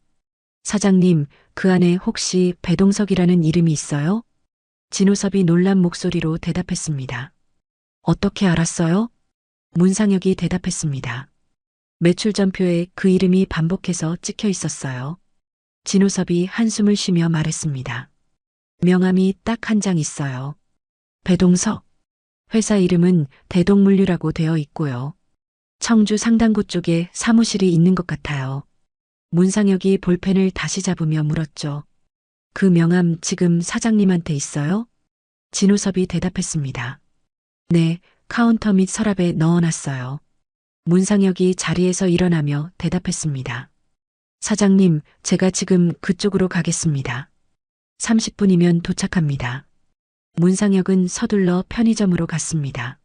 사장님, 그 안에 혹시 배동석이라는 이름이 있어요? 진호섭이 놀란 목소리로 대답했습니다. 어떻게 알았어요? 문상혁이 대답했습니다. 매출점표에 그 이름이 반복해서 찍혀 있었어요. 진호섭이 한숨을 쉬며 말했습니다. 명함이 딱 한 장 있어요. 배동석. 회사 이름은 대동물류라고 되어 있고요. 청주 상당구 쪽에 사무실이 있는 것 같아요. 문상혁이 볼펜을 다시 잡으며 물었죠. 그 명함 지금 사장님한테 있어요? 진호섭이 대답했습니다. 네, 카운터 및 서랍에 넣어놨어요. 문상혁이 자리에서 일어나며 대답했습니다. 사장님, 제가 지금 그쪽으로 가겠습니다. 30분이면 도착합니다. 문상혁은 서둘러 편의점으로 갔습니다.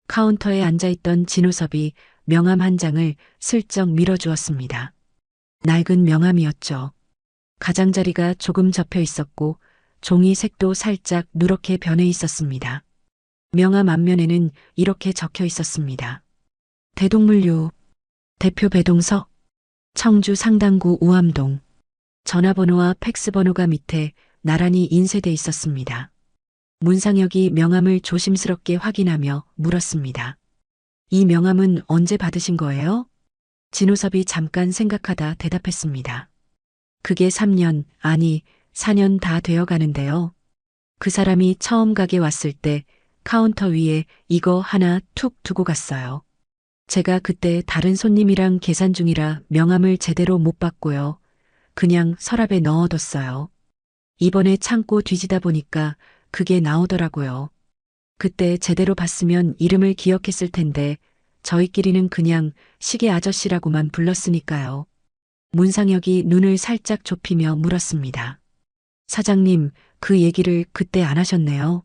카운터에 앉아있던 진호섭이 명함 한 장을 슬쩍 밀어주었습니다. 낡은 명함이었죠. 가장자리가 조금 접혀 있었고 종이 색도 살짝 누렇게 변해 있었습니다. 명함 앞면에는 이렇게 적혀 있었습니다. 대동물류 대표 배동석 청주 상당구 우암동. 전화번호와 팩스번호가 밑에 나란히 인쇄돼 있었습니다. 문상혁이 명함을 조심스럽게 확인하며 물었습니다. 이 명함은 언제 받으신 거예요? 진호섭이 잠깐 생각하다 대답했습니다. 그게 3년, 아니 4년 다 되어 가는데요. 그 사람이 처음 가게 왔을 때 카운터 위에 이거 하나 툭 두고 갔어요. 제가 그때 다른 손님이랑 계산 중이라 명함을 제대로 못 받고요. 그냥 서랍에 넣어뒀어요. 이번에 창고 뒤지다 보니까 그게 나오더라고요. 그때 제대로 봤으면 이름을 기억했을 텐데 저희끼리는 그냥 시계 아저씨라고만 불렀으니까요. 문상혁이 눈을 살짝 좁히며 물었습니다. 사장님, 그 얘기를 그때 안 하셨네요.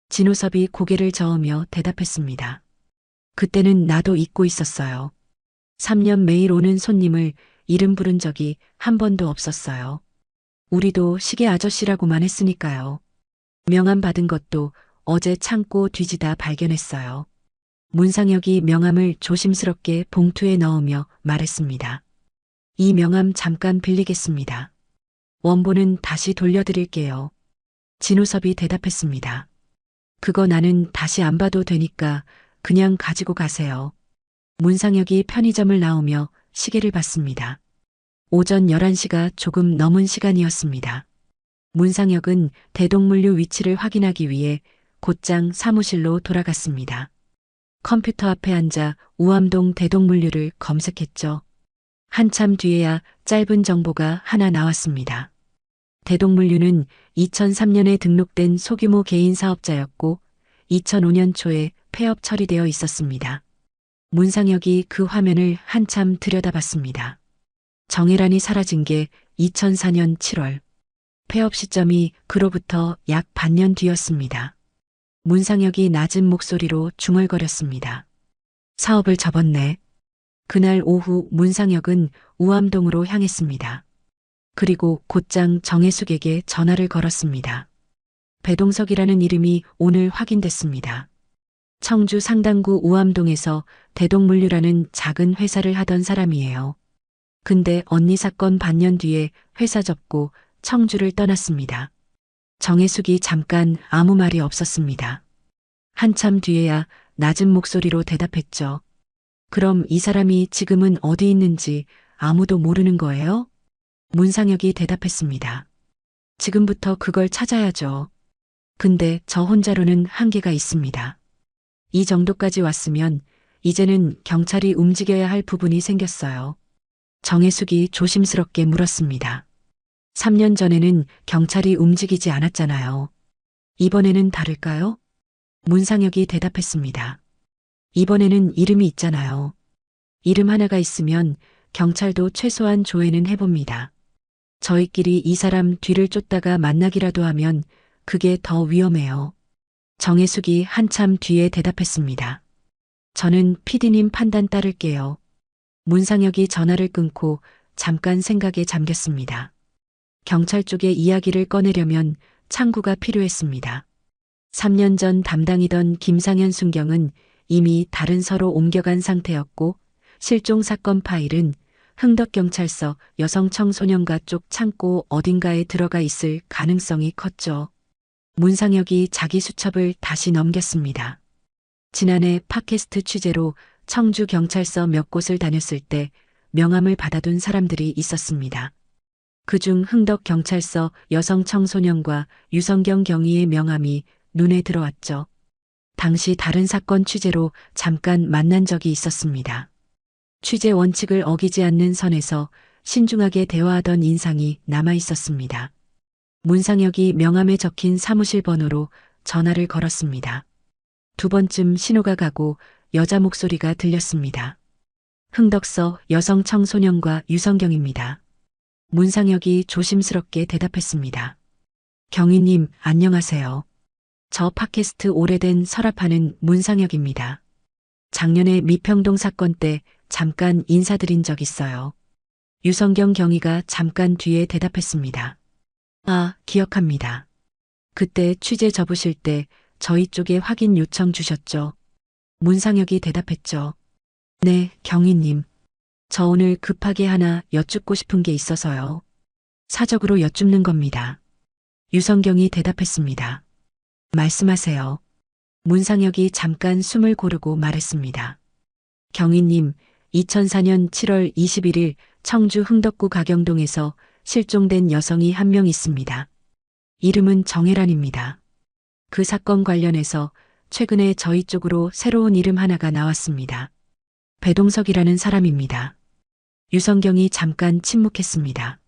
진호섭이 고개를 저으며 대답했습니다. 그때는 나도 잊고 있었어요. 3년 매일 오는 손님을 이름 부른 적이 한 번도 없었어요. 우리도 시계 아저씨라고만 했으니까요. 명함 받은 것도 어제 창고 뒤지다 발견했어요. 문상혁이 명함을 조심스럽게 봉투에 넣으며 말했습니다. 이 명함 잠깐 빌리겠습니다. 원본은 다시 돌려드릴게요. 진호섭이 대답했습니다. 그거 나는 다시 안 봐도 되니까 그냥 가지고 가세요. 문상혁이 편의점을 나오며 시계를 봤습니다. 오전 11시가 조금 넘은 시간이었습니다. 문상혁은 대동물류 위치를 확인하기 위해 곧장 사무실로 돌아갔습니다. 컴퓨터 앞에 앉아 우암동 대동물류를 검색했죠. 한참 뒤에야 짧은 정보가 하나 나왔습니다. 대동물류는 2003년에 등록된 소규모 개인 사업자였고 2005년 초에 폐업 처리되어 있었습니다. 문상혁이 그 화면을 한참 들여다봤습니다. 정혜란이 사라진 게 2004년 7월. 폐업 시점이 그로부터 약 반년 뒤였습니다. 문상혁이 낮은 목소리로 중얼거렸습니다. 사업을 접었네. 그날 오후 문상혁은 우암동으로 향했습니다. 그리고 곧장 정혜숙에게 전화를 걸었습니다. 배동석이라는 이름이 오늘 확인됐습니다. 청주 상당구 우암동에서 대동물류라는 작은 회사를 하던 사람이에요. 근데 언니 사건 반년 뒤에 회사 접고 청주를 떠났습니다. 정혜숙이 잠깐 아무 말이 없었습니다. 한참 뒤에야 낮은 목소리로 대답했죠. 그럼 이 사람이 지금은 어디 있는지 아무도 모르는 거예요? 문상혁이 대답했습니다. 지금부터 그걸 찾아야죠. 근데 저 혼자로는 한계가 있습니다. 이 정도까지 왔으면 이제는 경찰이 움직여야 할 부분이 생겼어요. 정혜숙이 조심스럽게 물었습니다. 3년 전에는 경찰이 움직이지 않았잖아요. 이번에는 다를까요? 문상혁이 대답했습니다. 이번에는 이름이 있잖아요. 이름 하나가 있으면 경찰도 최소한 조회는 해봅니다. 저희끼리 이 사람 뒤를 쫓다가 만나기라도 하면 그게 더 위험해요. 정혜숙이 한참 뒤에 대답했습니다. 저는 PD님 판단 따를게요. 문상혁이 전화를 끊고 잠깐 생각에 잠겼습니다. 경찰 쪽의 이야기를 꺼내려면 창구가 필요했습니다. 3년 전 담당이던 김상현 순경은 이미 다른 서로 옮겨간 상태였고 실종 사건 파일은 흥덕경찰서 여성청소년과 쪽 창고 어딘가에 들어가 있을 가능성이 컸죠. 문상혁이 자기 수첩을 다시 넘겼습니다. 지난해 팟캐스트 취재로 청주경찰서 몇 곳을 다녔을 때 명함을 받아둔 사람들이 있었습니다. 그중 흥덕경찰서 여성청소년과 유성경 경위의 명함이 눈에 들어왔죠. 당시 다른 사건 취재로 잠깐 만난 적이 있었습니다. 취재 원칙을 어기지 않는 선에서 신중하게 대화하던 인상이 남아 있었습니다. 문상혁이 명함에 적힌 사무실 번호로 전화를 걸었습니다. 두 번쯤 신호가 가고 여자 목소리가 들렸습니다. 흥덕서 여성청소년과 유성경입니다. 문상혁이 조심스럽게 대답했습니다. 경위님, 안녕하세요. 저 팟캐스트 오래된 서랍하는 문상혁입니다. 작년에 미평동 사건 때 잠깐 인사드린 적 있어요. 유성경 경위가 잠깐 뒤에 대답했습니다. 아, 기억합니다. 그때 취재 접으실 때 저희 쪽에 확인 요청 주셨죠. 문상혁이 대답했죠. 네, 경위님. 저 오늘 급하게 하나 여쭙고 싶은 게 있어서요. 사적으로 여쭙는 겁니다. 유성경이 대답했습니다. 말씀하세요. 문상혁이 잠깐 숨을 고르고 말했습니다. 경위님, 2004년 7월 21일 청주 흥덕구 가경동에서 실종된 여성이 한 명 있습니다. 이름은 정혜란입니다. 그 사건 관련해서 최근에 저희 쪽으로 새로운 이름 하나가 나왔습니다. 배동석이라는 사람입니다. 유성경이 잠깐 침묵했습니다.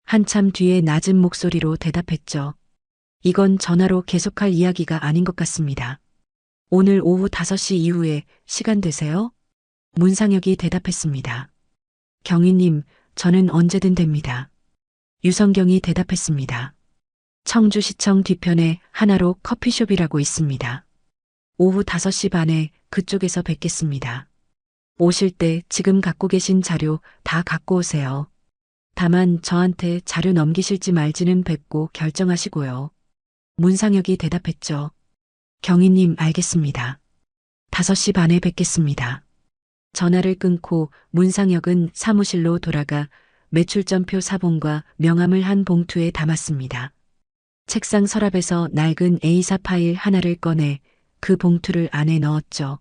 한참 뒤에 낮은 목소리로 대답했죠. 이건 전화로 계속할 이야기가 아닌 것 같습니다. 오늘 오후 5시 이후에 시간 되세요? 문상혁이 대답했습니다. 경위님, 저는 언제든 됩니다. 유성경이 대답했습니다. 청주시청 뒤편에 하나로 커피숍이라고 있습니다. 오후 5시 반에 그쪽에서 뵙겠습니다. 오실 때 지금 갖고 계신 자료 다 갖고 오세요. 다만 저한테 자료 넘기실지 말지는 뵙고 결정하시고요. 문상혁이 대답했죠. 경위님, 알겠습니다. 5시 반에 뵙겠습니다. 전화를 끊고 문상혁은 사무실로 돌아가 매출점표 사본과 명함을 한 봉투에 담았습니다. 책상 서랍에서 낡은 A사 파일 하나를 꺼내 그 봉투를 안에 넣었죠.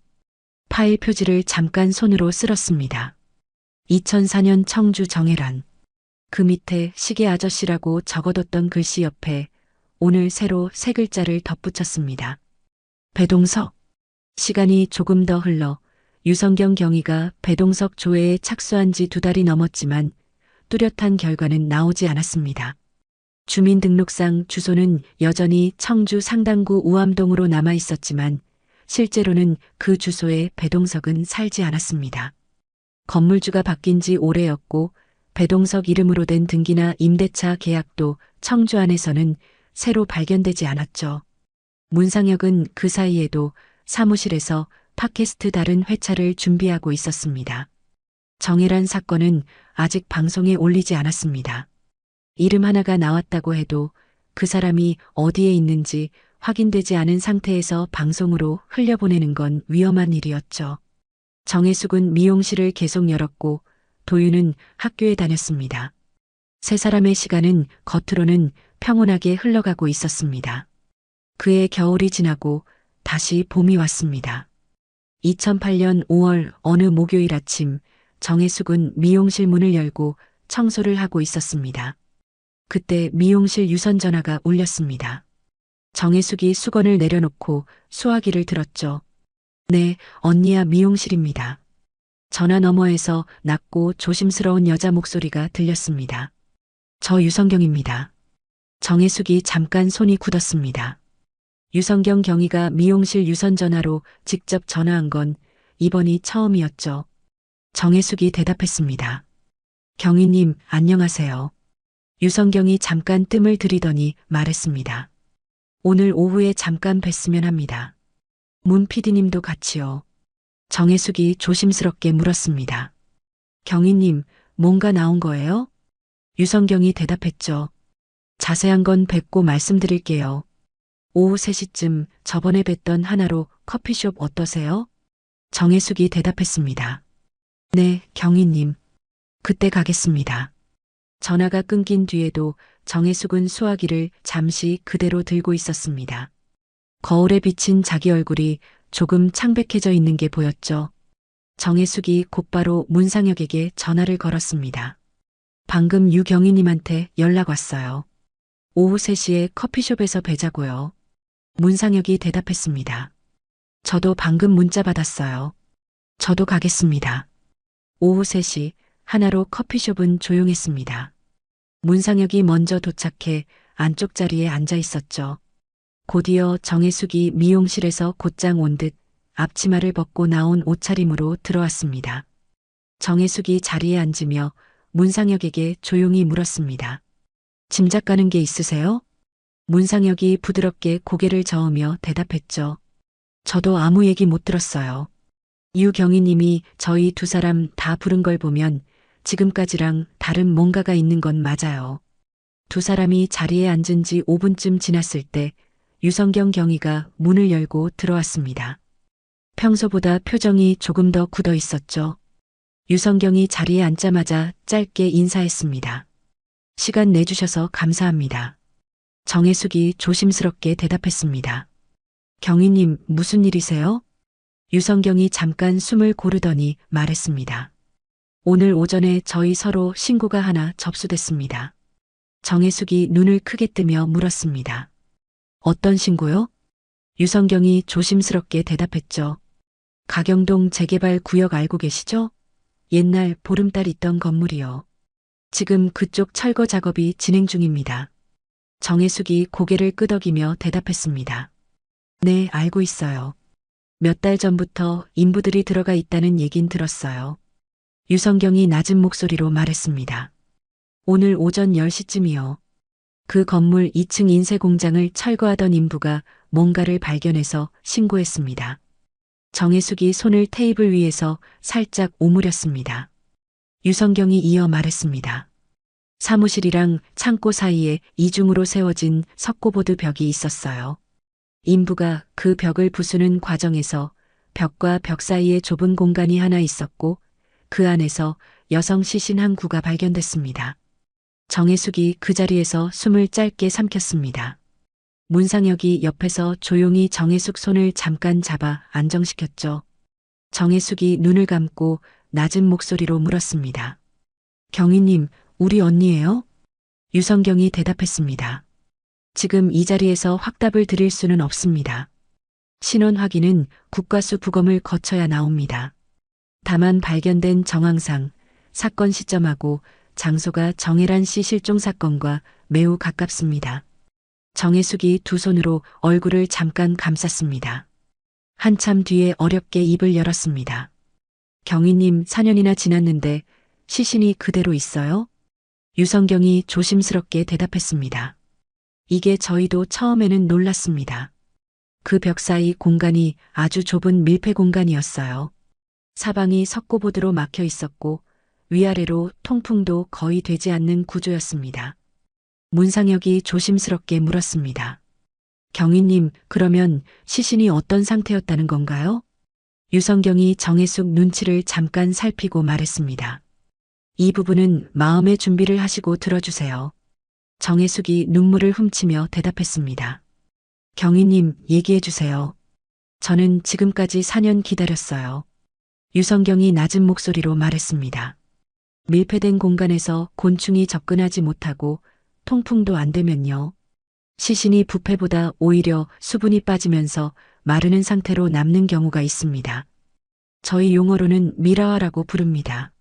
파일 표지를 잠깐 손으로 쓸었습니다. 2004년 청주 정혜란. 그 밑에 시계 아저씨라고 적어뒀던 글씨 옆에 오늘 새로 세 글자를 덧붙였습니다. 배동석. 시간이 조금 더 흘러 유성경 경위가 배동석 조회에 착수한 지 2달이 넘었지만 뚜렷한 결과는 나오지 않았습니다. 주민등록상 주소는 여전히 청주 상당구 우암동으로 남아 있었지만 실제로는 그 주소에 배동석은 살지 않았습니다. 건물주가 바뀐 지 오래였고 배동석 이름으로 된 등기나 임대차 계약도 청주 안에서는 새로 발견되지 않았죠. 문상혁은 그 사이에도 사무실에서 팟캐스트 다른 회차를 준비하고 있었습니다. 정혜란 사건은 아직 방송에 올리지 않았습니다. 이름 하나가 나왔다고 해도 그 사람이 어디에 있는지 확인되지 않은 상태에서 방송으로 흘려보내는 건 위험한 일이었죠. 정혜숙은 미용실을 계속 열었고 도윤은 학교에 다녔습니다. 세 사람의 시간은 겉으로는 평온하게 흘러가고 있었습니다. 그해 겨울이 지나고 다시 봄이 왔습니다. 2008년 5월 어느 목요일 아침 정혜숙은 미용실 문을 열고 청소를 하고 있었습니다. 그때 미용실 유선 전화가 울렸습니다. 정혜숙이 수건을 내려놓고 수화기를 들었죠. 네, 언니야 미용실입니다. 전화 너머에서 낮고 조심스러운 여자 목소리가 들렸습니다. 저 유성경입니다. 정혜숙이 잠깐 손이 굳었습니다. 유성경 경위가 미용실 유선 전화로 직접 전화한 건 이번이 처음이었죠. 정혜숙이 대답했습니다. 경희님, 안녕하세요. 유성경이 잠깐 뜸을 들이더니 말했습니다. 오늘 오후에 잠깐 뵀으면 합니다. 문 PD님도 같이요. 정혜숙이 조심스럽게 물었습니다. 경희님, 뭔가 나온 거예요? 유성경이 대답했죠. 자세한 건 뵙고 말씀드릴게요. 오후 3시쯤 저번에 뵀던 하나로 커피숍 어떠세요? 정혜숙이 대답했습니다. 네, 경희님. 그때 가겠습니다. 전화가 끊긴 뒤에도 정혜숙은 수화기를 잠시 그대로 들고 있었습니다. 거울에 비친 자기 얼굴이 조금 창백해져 있는 게 보였죠. 정혜숙이 곧바로 문상혁에게 전화를 걸었습니다. 방금 유경희님한테 연락 왔어요. 오후 3시에 커피숍에서 뵈자고요. 문상혁이 대답했습니다. 저도 방금 문자 받았어요. 저도 가겠습니다. 오후 3시 하나로 커피숍은 조용했습니다. 문상혁이 먼저 도착해 안쪽 자리에 앉아 있었죠. 곧이어 정혜숙이 미용실에서 곧장 온 듯 앞치마를 벗고 나온 옷차림으로 들어왔습니다. 정혜숙이 자리에 앉으며 문상혁에게 조용히 물었습니다. 짐작 가는 게 있으세요? 문상혁이 부드럽게 고개를 저으며 대답했죠. 저도 아무 얘기 못 들었어요. 유경희님이 저희 두 사람 다 부른 걸 보면 지금까지랑 다른 뭔가가 있는 건 맞아요. 두 사람이 자리에 앉은 지 5분쯤 지났을 때 유성경 경위가 문을 열고 들어왔습니다. 평소보다 표정이 조금 더 굳어 있었죠. 유성경이 자리에 앉자마자 짧게 인사했습니다. 시간 내주셔서 감사합니다. 정혜숙이 조심스럽게 대답했습니다. 경희님, 무슨 일이세요? 유성경이 잠깐 숨을 고르더니 말했습니다. 오늘 오전에 저희 서로 신고가 하나 접수됐습니다. 정혜숙이 눈을 크게 뜨며 물었습니다. 어떤 신고요? 유성경이 조심스럽게 대답했죠. 가경동 재개발 구역 알고 계시죠? 옛날 보름달 있던 건물이요. 지금 그쪽 철거 작업이 진행 중입니다. 정혜숙이 고개를 끄덕이며 대답했습니다. 네, 알고 있어요. 몇 달 전부터 인부들이 들어가 있다는 얘긴 들었어요. 유성경이 낮은 목소리로 말했습니다. 오늘 오전 10시쯤이요. 그 건물 2층 인쇄 공장을 철거하던 인부가 뭔가를 발견해서 신고했습니다. 정혜숙이 손을 테이블 위에서 살짝 오므렸습니다. 유성경이 이어 말했습니다. 사무실이랑 창고 사이에 이중으로 세워진 석고보드 벽이 있었어요. 인부가 그 벽을 부수는 과정에서 벽과 벽 사이에 좁은 공간이 하나 있었고 그 안에서 여성 시신 한 구가 발견됐습니다. 정혜숙이 그 자리에서 숨을 짧게 삼켰습니다. 문상혁이 옆에서 조용히 정혜숙 손을 잠깐 잡아 안정시켰죠. 정혜숙이 눈을 감고 낮은 목소리로 물었습니다. 경희님, 우리 언니예요? 유성경이 대답했습니다. 지금 이 자리에서 확답을 드릴 수는 없습니다. 신원 확인은 국과수 부검을 거쳐야 나옵니다. 다만 발견된 정황상 사건 시점하고 장소가 정혜란 씨 실종 사건과 매우 가깝습니다. 정혜숙이 두 손으로 얼굴을 잠깐 감쌌습니다. 한참 뒤에 어렵게 입을 열었습니다. 경희님 4년이나 지났는데 시신이 그대로 있어요? 유성경이 조심스럽게 대답했습니다. 이게 저희도 처음에는 놀랐습니다. 그 벽 사이 공간이 아주 좁은 밀폐 공간이었어요. 사방이 석고보드로 막혀 있었고 위아래로 통풍도 거의 되지 않는 구조였습니다. 문상혁이 조심스럽게 물었습니다. 경위님, 그러면 시신이 어떤 상태였다는 건가요? 유성경이 정혜숙 눈치를 잠깐 살피고 말했습니다. 이 부분은 마음의 준비를 하시고 들어주세요. 정혜숙이 눈물을 훔치며 대답했습니다. 경위님, 얘기해 주세요. 저는 지금까지 4년 기다렸어요. 유성경이 낮은 목소리로 말했습니다. 밀폐된 공간에서 곤충이 접근하지 못하고 통풍도 안 되면요. 시신이 부패보다 오히려 수분이 빠지면서 마르는 상태로 남는 경우가 있습니다. 저희 용어로는 미라화라고 부릅니다.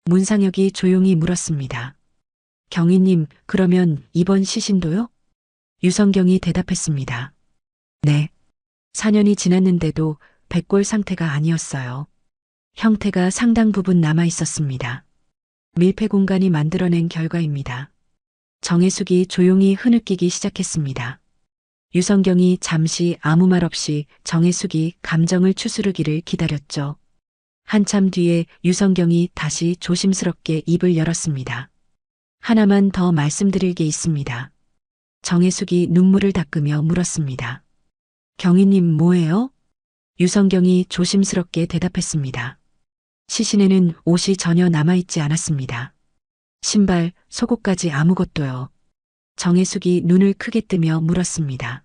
문상혁이 조용히 물었습니다. 경위님, 그러면 이번 시신도요? 유성경이 대답했습니다. 네. 4년이 지났는데도 백골 상태가 아니었어요. 형태가 상당 부분 남아 있었습니다. 밀폐 공간이 만들어낸 결과입니다. 정혜숙이 조용히 흐느끼기 시작했습니다. 유성경이 잠시 아무 말 없이 정혜숙이 감정을 추스르기를 기다렸죠. 한참 뒤에 유성경이 다시 조심스럽게 입을 열었습니다. 하나만 더 말씀드릴 게 있습니다. 정혜숙이 눈물을 닦으며 물었습니다. 경위님 뭐예요? 유성경이 조심스럽게 대답했습니다. 시신에는 옷이 전혀 남아있지 않았습니다. 신발, 속옷까지 아무것도요. 정혜숙이 눈을 크게 뜨며 물었습니다.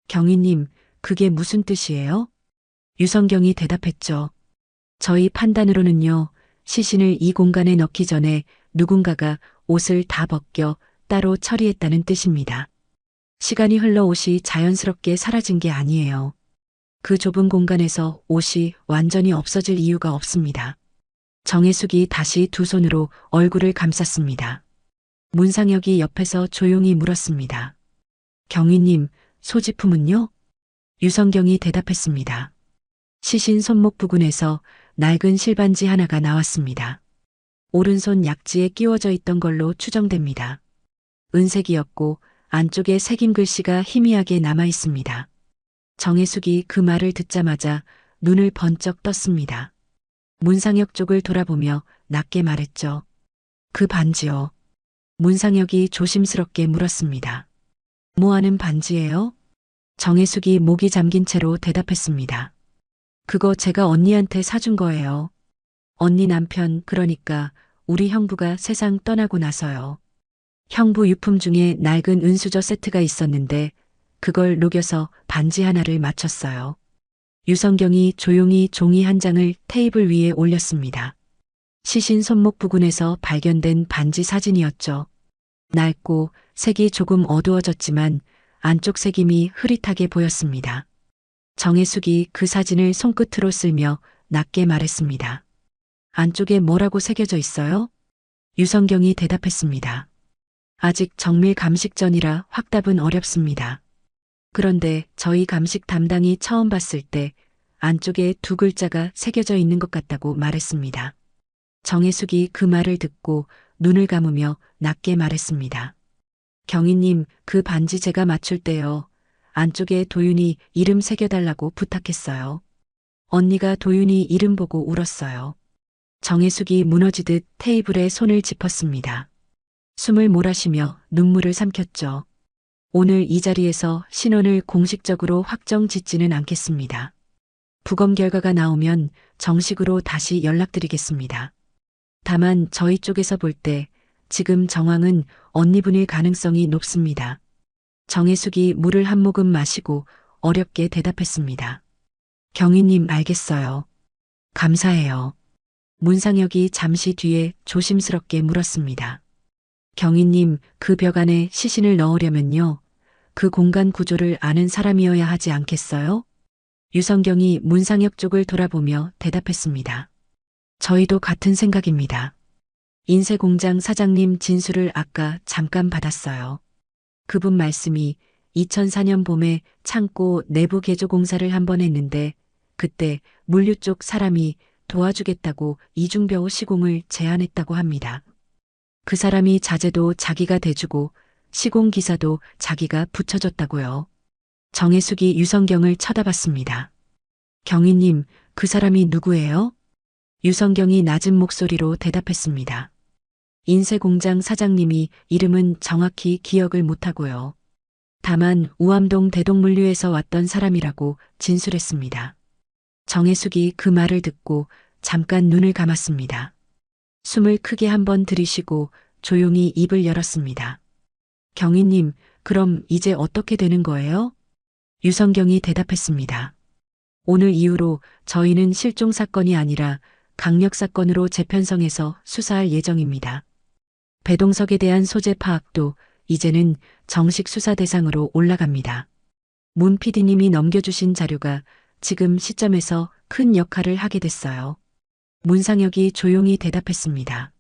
경위님, 그게 무슨 뜻이에요? 유성경이 대답했죠. 저희 판단으로는요, 시신을 이 공간에 넣기 전에 누군가가 옷을 다 벗겨 따로 처리했다는 뜻입니다. 시간이 흘러 옷이 자연스럽게 사라진 게 아니에요. 그 좁은 공간에서 옷이 완전히 없어질 이유가 없습니다. 정혜숙이 다시 두 손으로 얼굴을 감쌌습니다. 문상혁이 옆에서 조용히 물었습니다. 경위님, 소지품은요? 유성경이 대답했습니다. 시신 손목 부근에서 낡은 실반지 하나가 나왔습니다. 오른손 약지에 끼워져 있던 걸로 추정됩니다. 은색이었고 안쪽에 새긴 글씨가 희미하게 남아 있습니다. 정혜숙이 그 말을 듣자마자 눈을 번쩍 떴습니다. 문상혁 쪽을 돌아보며 낮게 말했죠. 그 반지요. 문상혁이 조심스럽게 물었습니다. 뭐 하는 반지예요? 정혜숙이 목이 잠긴 채로 대답했습니다. 그거 제가 언니한테 사준 거예요. 언니 남편, 그러니까 우리 형부가 세상 떠나고 나서요. 형부 유품 중에 낡은 은수저 세트가 있었는데 그걸 녹여서 반지 하나를 맞췄어요. 유성경이 조용히 종이 한 장을 테이블 위에 올렸습니다. 시신 손목 부근에서 발견된 반지 사진이었죠. 낡고 색이 조금 어두워졌지만 안쪽 색임이 흐릿하게 보였습니다. 정혜숙이 그 사진을 손끝으로 쓸며 낮게 말했습니다. 안쪽에 뭐라고 새겨져 있어요? 유성경이 대답했습니다. 아직 정밀 감식 전이라 확답은 어렵습니다. 그런데 저희 감식 담당이 처음 봤을 때 안쪽에 두 글자가 새겨져 있는 것 같다고 말했습니다. 정혜숙이 그 말을 듣고 눈을 감으며 낮게 말했습니다. 경위님, 그 반지 제가 맞출 때요. 안쪽에 도윤이 이름 새겨달라고 부탁했어요. 언니가 도윤이 이름 보고 울었어요. 정혜숙이 무너지듯 테이블에 손을 짚었습니다. 숨을 몰아쉬며 눈물을 삼켰죠. 오늘 이 자리에서 신원을 공식적으로 확정 짓지는 않겠습니다. 부검 결과가 나오면 정식으로 다시 연락드리겠습니다. 다만 저희 쪽에서 볼 때 지금 정황은 언니분일 가능성이 높습니다. 정혜숙이 물을 한 모금 마시고 어렵게 대답했습니다. 경위님, 알겠어요. 감사해요. 문상혁이 잠시 뒤에 조심스럽게 물었습니다. 경위님, 그 벽 안에 시신을 넣으려면요. 그 공간 구조를 아는 사람이어야 하지 않겠어요? 유성경이 문상혁 쪽을 돌아보며 대답했습니다. 저희도 같은 생각입니다. 인쇄공장 사장님 진술을 아까 잠깐 받았어요. 그분 말씀이 2004년 봄에 창고 내부 개조 공사를 한번 했는데 그때 물류 쪽 사람이 도와주겠다고 이중벼우 시공을 제안했다고 합니다. 그 사람이 자재도 자기가 대주고 시공 기사도 자기가 붙여줬다고요. 정혜숙이 유성경을 쳐다봤습니다. 경위님, 그 사람이 누구예요? 유성경이 낮은 목소리로 대답했습니다. 인쇄공장 사장님이 이름은 정확히 기억을 못하고요. 다만 우암동 대동물류에서 왔던 사람이라고 진술했습니다. 정혜숙이 그 말을 듣고 잠깐 눈을 감았습니다. 숨을 크게 한번 들이쉬고 조용히 입을 열었습니다. 경위님, 그럼 이제 어떻게 되는 거예요? 유성경이 대답했습니다. 오늘 이후로 저희는 실종 사건이 아니라 강력 사건으로 재편성해서 수사할 예정입니다. 배동석에 대한 소재 파악도 이제는 정식 수사 대상으로 올라갑니다. 문 PD님이 넘겨주신 자료가 지금 시점에서 큰 역할을 하게 됐어요. 문상혁이 조용히 대답했습니다.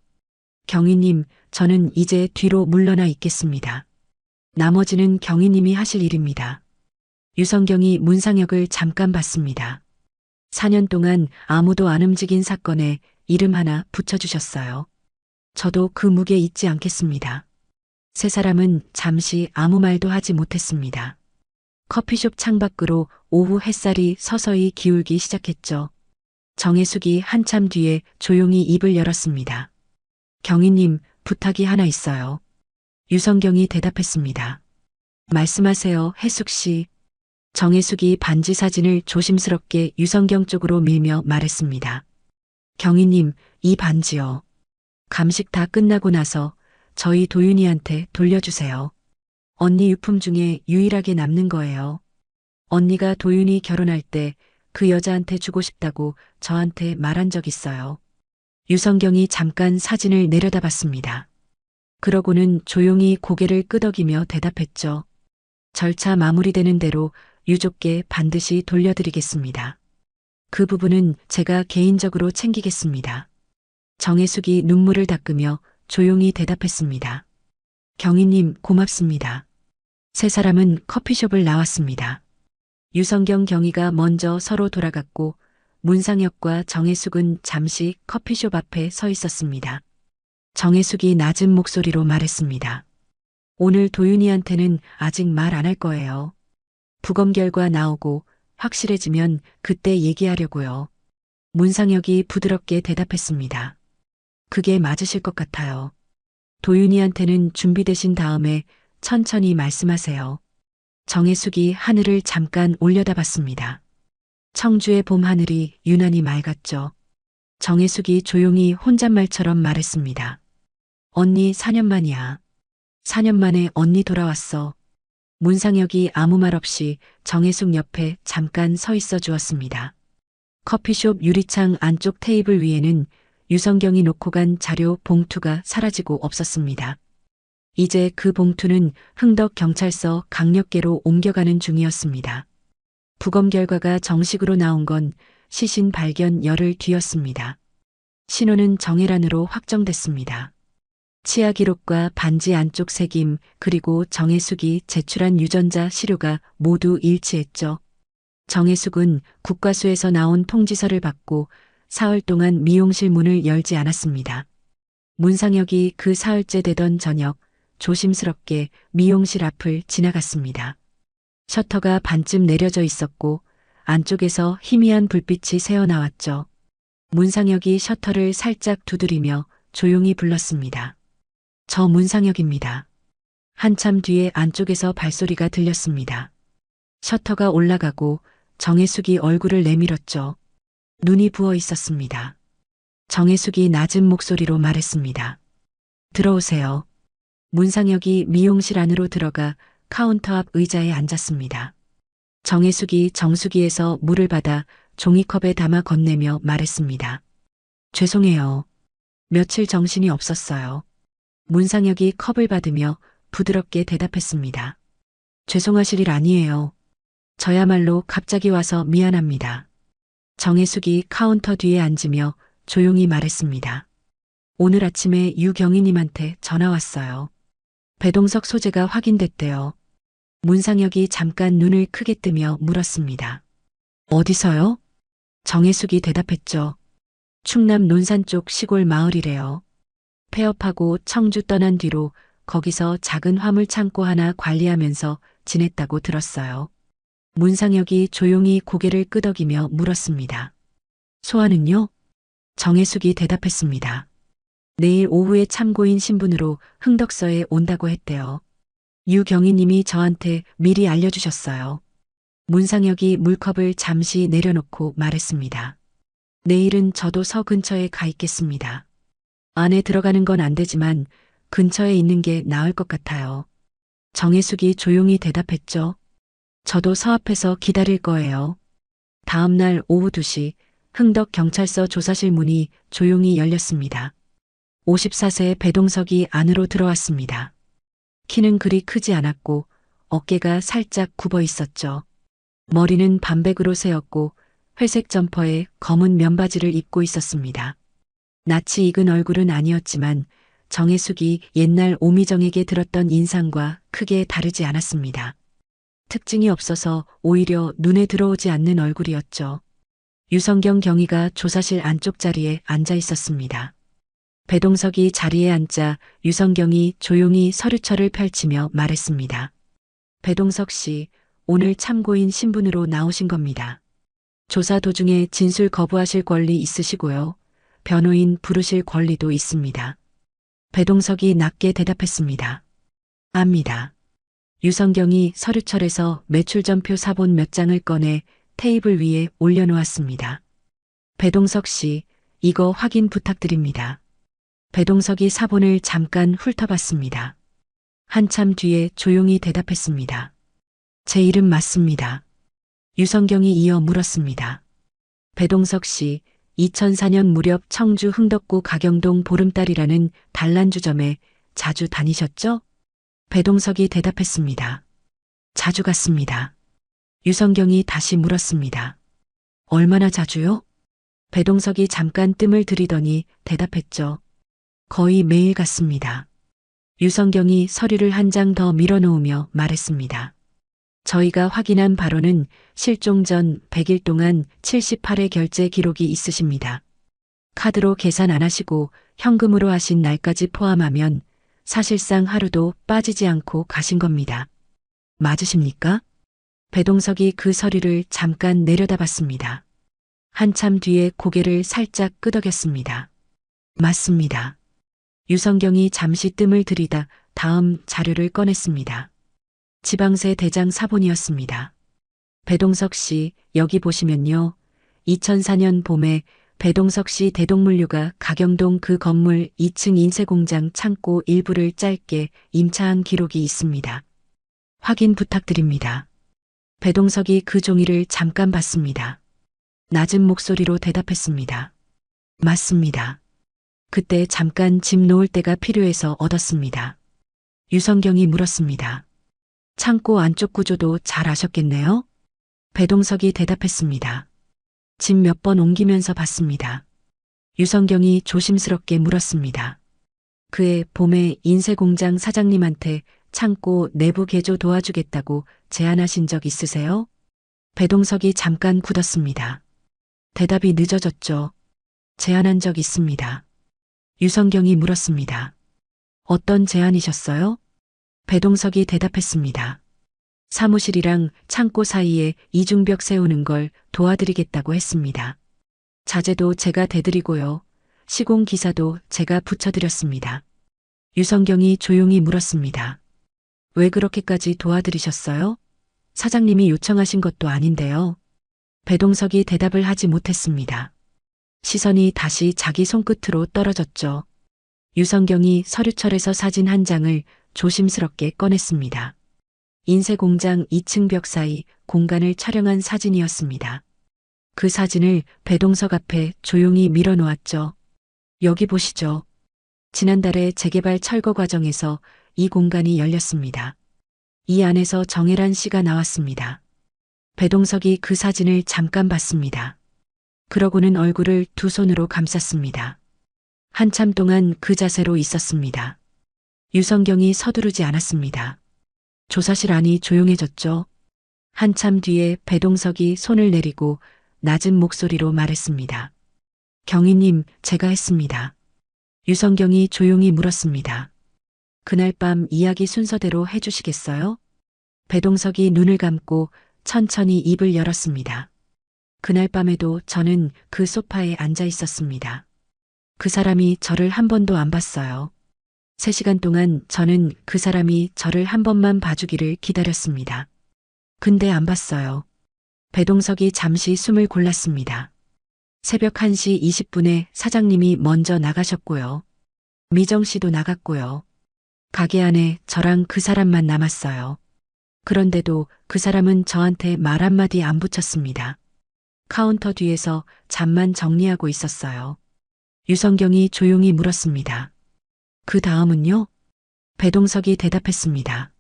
경위님, 저는 이제 뒤로 물러나 있겠습니다. 나머지는 경위님이 하실 일입니다. 유성경이 문상혁을 잠깐 봤습니다. 4년 동안 아무도 안 움직인 사건에 이름 하나 붙여주셨어요. 저도 그 무게 잊지 않겠습니다. 세 사람은 잠시 아무 말도 하지 못했습니다. 커피숍 창밖으로 오후 햇살이 서서히 기울기 시작했죠. 정혜숙이 한참 뒤에 조용히 입을 열었습니다. 경위님, 부탁이 하나 있어요. 유성경이 대답했습니다. 말씀하세요, 혜숙 씨. 정혜숙이 반지 사진을 조심스럽게 유성경 쪽으로 밀며 말했습니다. 경위님, 이 반지요. 감식 다 끝나고 나서 저희 도윤이한테 돌려주세요. 언니 유품 중에 유일하게 남는 거예요. 언니가 도윤이 결혼할 때 그 여자한테 주고 싶다고 저한테 말한 적 있어요. 유성경이 잠깐 사진을 내려다봤습니다. 그러고는 조용히 고개를 끄덕이며 대답했죠. 절차 마무리되는 대로 유족께 반드시 돌려드리겠습니다. 그 부분은 제가 개인적으로 챙기겠습니다. 정혜숙이 눈물을 닦으며 조용히 대답했습니다. 경위님, 고맙습니다. 세 사람은 커피숍을 나왔습니다. 유성경, 경위가 먼저 서로 돌아갔고 문상혁과 정혜숙은 잠시 커피숍 앞에 서 있었습니다. 정혜숙이 낮은 목소리로 말했습니다. 오늘 도윤이한테는 아직 말 안 할 거예요. 부검 결과 나오고 확실해지면 그때 얘기하려고요. 문상혁이 부드럽게 대답했습니다. 그게 맞으실 것 같아요. 도윤이한테는 준비되신 다음에 천천히 말씀하세요. 정혜숙이 하늘을 잠깐 올려다봤습니다. 청주의 봄 하늘이 유난히 맑았죠. 정혜숙이 조용히 혼잣말처럼 말했습니다. 언니 4년 만이야. 4년 만에 언니 돌아왔어. 문상혁이 아무 말 없이 정혜숙 옆에 잠깐 서 있어 주었습니다. 커피숍 유리창 안쪽 테이블 위에는 유성경이 놓고 간 자료 봉투가 사라지고 없었습니다. 이제 그 봉투는 흥덕 경찰서 강력계로 옮겨가는 중이었습니다. 부검 결과가 정식으로 나온 건 시신 발견 열흘 뒤였습니다. 신원은 정혜란으로 확정됐습니다. 치아 기록과 반지 안쪽 새김 그리고 정혜숙이 제출한 유전자 시료가 모두 일치했죠. 정혜숙은 국과수에서 나온 통지서를 받고 사흘 동안 미용실 문을 열지 않았습니다. 문상혁이 그 사흘째 되던 저녁 조심스럽게 미용실 앞을 지나갔습니다. 셔터가 반쯤 내려져 있었고 안쪽에서 희미한 불빛이 새어나왔죠. 문상혁이 셔터를 살짝 두드리며 조용히 불렀습니다. 저 문상혁입니다. 한참 뒤에 안쪽에서 발소리가 들렸습니다. 셔터가 올라가고 정혜숙이 얼굴을 내밀었죠. 눈이 부어 있었습니다. 정혜숙이 낮은 목소리로 말했습니다. 들어오세요. 문상혁이 미용실 안으로 들어가 카운터 앞 의자에 앉았습니다. 정혜숙이 정수기에서 물을 받아 종이컵에 담아 건네며 말했습니다. 죄송해요. 며칠 정신이 없었어요. 문상혁이 컵을 받으며 부드럽게 대답했습니다. 죄송하실 일 아니에요. 저야말로 갑자기 와서 미안합니다. 정혜숙이 카운터 뒤에 앉으며 조용히 말했습니다. 오늘 아침에 유경희님한테 전화 왔어요. 배동석 소재가 확인됐대요. 문상혁이 잠깐 눈을 크게 뜨며 물었습니다. 어디서요? 정혜숙이 대답했죠. 충남 논산 쪽 시골 마을이래요. 폐업하고 청주 떠난 뒤로 거기서 작은 화물 창고 하나 관리하면서 지냈다고 들었어요. 문상혁이 조용히 고개를 끄덕이며 물었습니다. 소아는요? 정혜숙이 대답했습니다. 내일 오후에 참고인 신분으로 흥덕서에 온다고 했대요. 유경희님이 저한테 미리 알려주셨어요. 문상혁이 물컵을 잠시 내려놓고 말했습니다. 내일은 저도 서 근처에 가 있겠습니다. 안에 들어가는 건 안 되지만 근처에 있는 게 나을 것 같아요. 정혜숙이 조용히 대답했죠. 저도 서 앞에서 기다릴 거예요. 다음 날 오후 2시 흥덕 경찰서 조사실 문이 조용히 열렸습니다. 54세 배동석이 안으로 들어왔습니다. 키는 그리 크지 않았고 어깨가 살짝 굽어 있었죠. 머리는 반백으로 세었고 회색 점퍼에 검은 면바지를 입고 있었습니다. 낯이 익은 얼굴은 아니었지만 정혜숙이 옛날 오미정에게 들었던 인상과 크게 다르지 않았습니다. 특징이 없어서 오히려 눈에 들어오지 않는 얼굴이었죠. 유성경 경위가 조사실 안쪽 자리에 앉아 있었습니다. 배동석이 자리에 앉자 유성경이 조용히 서류철을 펼치며 말했습니다. 배동석 씨, 오늘 참고인 신분으로 나오신 겁니다. 조사 도중에 진술 거부하실 권리 있으시고요. 변호인 부르실 권리도 있습니다. 배동석이 낮게 대답했습니다. 압니다. 유성경이 서류철에서 매출전표 사본 몇 장을 꺼내 테이블 위에 올려놓았습니다. 배동석 씨, 이거 확인 부탁드립니다. 배동석이 사본을 잠깐 훑어봤습니다. 한참 뒤에 조용히 대답했습니다. 제 이름 맞습니다. 유성경이 이어 물었습니다. 배동석 씨, 2004년 무렵 청주 흥덕구 가경동 보름달이라는 단란주점에 자주 다니셨죠? 배동석이 대답했습니다. 자주 갔습니다. 유성경이 다시 물었습니다. 얼마나 자주요? 배동석이 잠깐 뜸을 들이더니 대답했죠. 거의 매일 갔습니다. 유성경이 서류를 한 장 더 밀어놓으며 말했습니다. 저희가 확인한 바로는 실종 전 100일 동안 78회 결제 기록이 있으십니다. 카드로 계산 안 하시고 현금으로 하신 날까지 포함하면 사실상 하루도 빠지지 않고 가신 겁니다. 맞으십니까? 배동석이 그 서류를 잠깐 내려다봤습니다. 한참 뒤에 고개를 살짝 끄덕였습니다. 맞습니다. 유성경이 잠시 뜸을 들이다 다음 자료를 꺼냈습니다. 지방세 대장 사본이었습니다. 배동석 씨, 여기 보시면요. 2004년 봄에 배동석 씨 대동물류가 가경동 그 건물 2층 인쇄공장 창고 일부를 짧게 임차한 기록이 있습니다. 확인 부탁드립니다. 배동석이 그 종이를 잠깐 봤습니다. 낮은 목소리로 대답했습니다. 맞습니다. 그때 잠깐 집 놓을 데가 필요해서 얻었습니다. 유성경이 물었습니다. 창고 안쪽 구조도 잘 아셨겠네요? 배동석이 대답했습니다. 집 몇 번 옮기면서 봤습니다. 유성경이 조심스럽게 물었습니다. 그해 봄에 인쇄공장 사장님한테 창고 내부 개조 도와주겠다고 제안하신 적 있으세요? 배동석이 잠깐 굳었습니다. 대답이 늦어졌죠. 제안한 적 있습니다. 유성경이 물었습니다. 어떤 제안이셨어요? 배동석이 대답했습니다. 사무실이랑 창고 사이에 이중벽 세우는 걸 도와드리겠다고 했습니다. 자재도 제가 대드리고요. 시공 기사도 제가 붙여드렸습니다. 유성경이 조용히 물었습니다. 왜 그렇게까지 도와드리셨어요? 사장님이 요청하신 것도 아닌데요. 배동석이 대답을 하지 못했습니다. 시선이 다시 자기 손끝으로 떨어졌죠. 유성경이 서류철에서 사진 한 장을 조심스럽게 꺼냈습니다. 인쇄공장 2층 벽 사이 공간을 촬영한 사진이었습니다. 그 사진을 배동석 앞에 조용히 밀어놓았죠. 여기 보시죠. 지난달에 재개발 철거 과정에서 이 공간이 열렸습니다. 이 안에서 정혜란 씨가 나왔습니다. 배동석이 그 사진을 잠깐 봤습니다. 그러고는 얼굴을 두 손으로 감쌌습니다. 한참 동안 그 자세로 있었습니다. 유성경이 서두르지 않았습니다. 조사실 안이 조용해졌죠. 한참 뒤에 배동석이 손을 내리고 낮은 목소리로 말했습니다. 경위님, 제가 했습니다. 유성경이 조용히 물었습니다. 그날 밤 이야기 순서대로 해주시겠어요? 배동석이 눈을 감고 천천히 입을 열었습니다. 그날 밤에도 저는 그 소파에 앉아 있었습니다. 그 사람이 저를 한 번도 안 봤어요. 3시간 동안 저는 그 사람이 저를 한 번만 봐주기를 기다렸습니다. 근데 안 봤어요. 배동석이 잠시 숨을 골랐습니다. 새벽 1시 20분에 사장님이 먼저 나가셨고요. 미정 씨도 나갔고요. 가게 안에 저랑 그 사람만 남았어요. 그런데도 그 사람은 저한테 말 한마디 안 붙였습니다. 카운터 뒤에서 잠만 정리하고 있었어요. 유성경이 조용히 물었습니다. 그 다음은요? 배동석이 대답했습니다.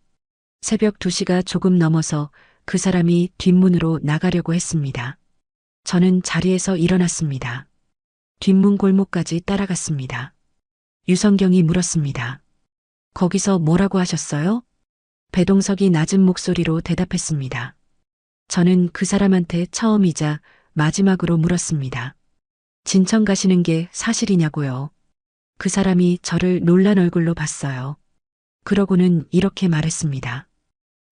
새벽 2시가 조금 넘어서 그 사람이 뒷문으로 나가려고 했습니다. 저는 자리에서 일어났습니다. 뒷문 골목까지 따라갔습니다. 유성경이 물었습니다. 거기서 뭐라고 하셨어요? 배동석이 낮은 목소리로 대답했습니다. 저는 그 사람한테 처음이자 마지막으로 물었습니다. 진천 가시는 게 사실이냐고요. 그 사람이 저를 놀란 얼굴로 봤어요. 그러고는 이렇게 말했습니다.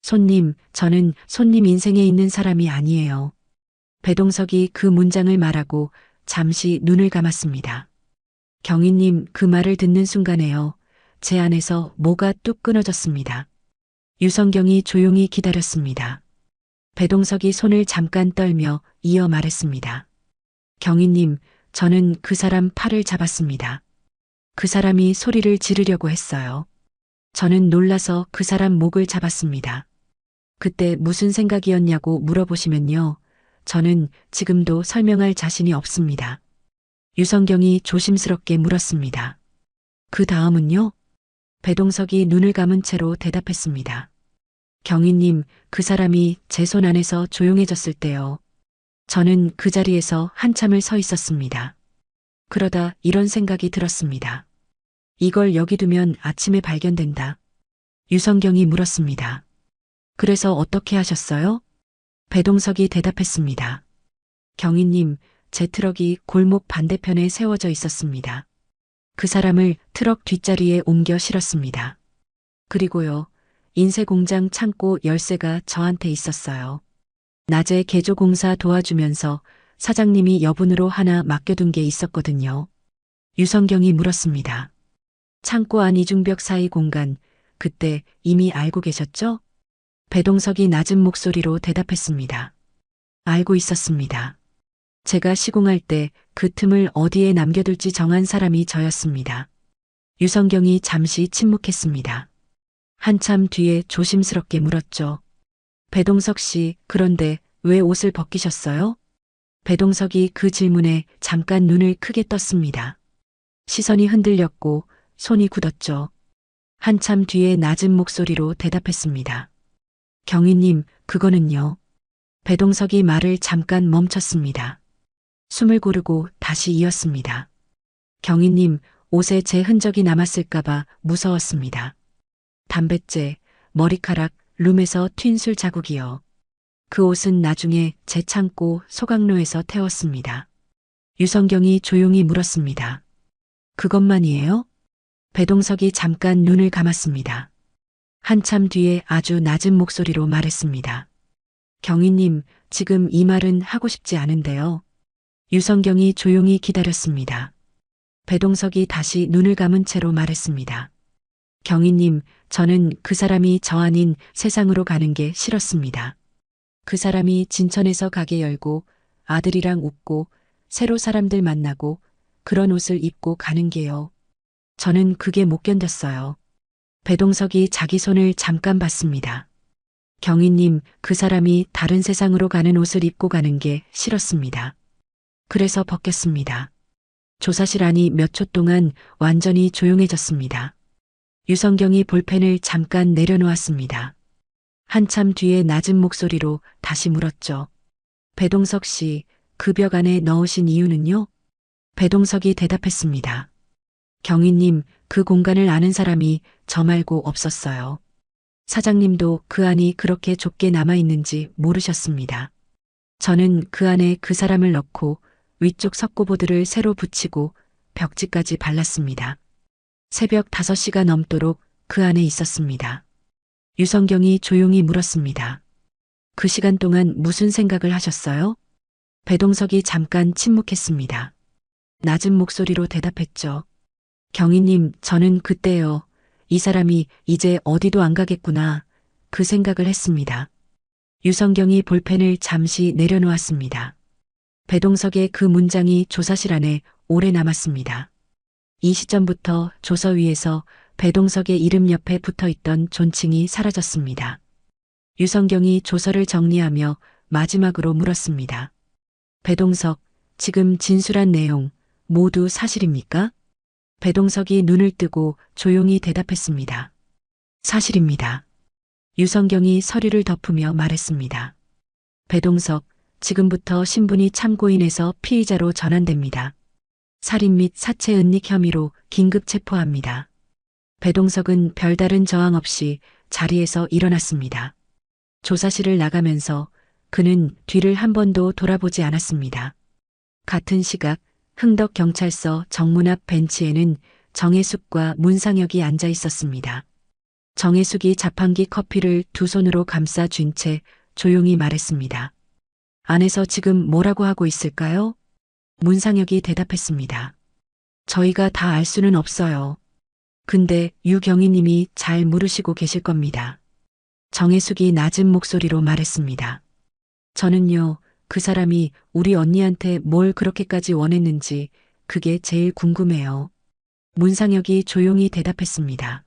손님, 저는 손님 인생에 있는 사람이 아니에요. 배동석이 그 문장을 말하고 잠시 눈을 감았습니다. 경위님, 그 말을 듣는 순간에요. 제 안에서 뭐가 뚝 끊어졌습니다. 유성경이 조용히 기다렸습니다. 배동석이 손을 잠깐 떨며 이어 말했습니다. 경위님, 저는 그 사람 팔을 잡았습니다. 그 사람이 소리를 지르려고 했어요. 저는 놀라서 그 사람 목을 잡았습니다. 그때 무슨 생각이었냐고 물어보시면요. 저는 지금도 설명할 자신이 없습니다. 유성경이 조심스럽게 물었습니다. 그 다음은요? 배동석이 눈을 감은 채로 대답했습니다. 경위님, 그 사람이 제 손 안에서 조용해졌을 때요. 저는 그 자리에서 한참을 서 있었습니다. 그러다 이런 생각이 들었습니다. 이걸 여기 두면 아침에 발견된다. 유성경이 물었습니다. 그래서 어떻게 하셨어요? 배동석이 대답했습니다. 경위님, 제 트럭이 골목 반대편에 세워져 있었습니다. 그 사람을 트럭 뒷자리에 옮겨 실었습니다. 그리고요, 인쇄공장 창고 열쇠가 저한테 있었어요. 낮에 개조공사 도와주면서 사장님이 여분으로 하나 맡겨둔 게 있었거든요. 유성경이 물었습니다. 창고 안 이중벽 사이 공간, 그때 이미 알고 계셨죠? 배동석이 낮은 목소리로 대답했습니다. 알고 있었습니다. 제가 시공할 때 그 틈을 어디에 남겨둘지 정한 사람이 저였습니다. 유성경이 잠시 침묵했습니다. 한참 뒤에 조심스럽게 물었죠. 배동석 씨, 그런데 왜 옷을 벗기셨어요? 배동석이 그 질문에 잠깐 눈을 크게 떴습니다. 시선이 흔들렸고 손이 굳었죠. 한참 뒤에 낮은 목소리로 대답했습니다. 경위님, 그거는요. 배동석이 말을 잠깐 멈췄습니다. 숨을 고르고 다시 이었습니다. 경위님, 옷에 제 흔적이 남았을까봐 무서웠습니다. 담뱃재, 머리카락, 룸에서 튄 술 자국이요. 그 옷은 나중에 제 창고 소각로에서 태웠습니다. 유성경이 조용히 물었습니다. 그것만이에요? 배동석이 잠깐 눈을 감았습니다. 한참 뒤에 아주 낮은 목소리로 말했습니다. 경위님, 지금 이 말은 하고 싶지 않은데요. 유성경이 조용히 기다렸습니다. 배동석이 다시 눈을 감은 채로 말했습니다. 경위님, 저는 그 사람이 저 아닌 세상으로 가는 게 싫었습니다. 그 사람이 진천에서 가게 열고 아들이랑 웃고 새로 사람들 만나고 그런 옷을 입고 가는 게요. 저는 그게 못 견뎠어요. 배동석이 자기 손을 잠깐 봤습니다. 경위님, 그 사람이 다른 세상으로 가는 옷을 입고 가는 게 싫었습니다. 그래서 벗겼습니다. 조사실 안이 몇 초 동안 완전히 조용해졌습니다. 유성경이 볼펜을 잠깐 내려놓았습니다. 한참 뒤에 낮은 목소리로 다시 물었죠. 배동석 씨, 그 벽 안에 넣으신 이유는요? 배동석이 대답했습니다. 경위님, 그 공간을 아는 사람이 저 말고 없었어요. 사장님도 그 안이 그렇게 좁게 남아있는지 모르셨습니다. 저는 그 안에 그 사람을 넣고 위쪽 석고보드를 새로 붙이고 벽지까지 발랐습니다. 새벽 5시가 넘도록 그 안에 있었습니다. 유성경이 조용히 물었습니다. 그 시간 동안 무슨 생각을 하셨어요? 배동석이 잠깐 침묵했습니다. 낮은 목소리로 대답했죠. 경희님, 저는 그때요. 이 사람이 이제 어디도 안 가겠구나. 그 생각을 했습니다. 유성경이 볼펜을 잠시 내려놓았습니다. 배동석의 그 문장이 조사실 안에 오래 남았습니다. 이 시점부터 조서 위에서 배동석의 이름 옆에 붙어있던 존칭이 사라졌습니다. 유성경이 조서를 정리하며 마지막으로 물었습니다. 배동석, 지금 진술한 내용 모두 사실입니까? 배동석이 눈을 뜨고 조용히 대답했습니다. 사실입니다. 유성경이 서류를 덮으며 말했습니다. 배동석, 지금부터 신분이 참고인에서 피의자로 전환됩니다. 살인 및 사체 은닉 혐의로 긴급 체포합니다. 배동석은 별다른 저항 없이 자리에서 일어났습니다. 조사실을 나가면서 그는 뒤를 한 번도 돌아보지 않았습니다. 같은 시각 흥덕경찰서 정문 앞 벤치에는 정혜숙과 문상혁이 앉아 있었습니다. 정혜숙이 자판기 커피를 두 손으로 감싸 쥔 채 조용히 말했습니다. 안에서 지금 뭐라고 하고 있을까요? 문상혁이 대답했습니다. 저희가 다 알 수는 없어요. 근데 유경희님이 잘 모르시고 계실 겁니다. 정혜숙이 낮은 목소리로 말했습니다. 저는요, 그 사람이 우리 언니한테 뭘 그렇게까지 원했는지 그게 제일 궁금해요. 문상혁이 조용히 대답했습니다.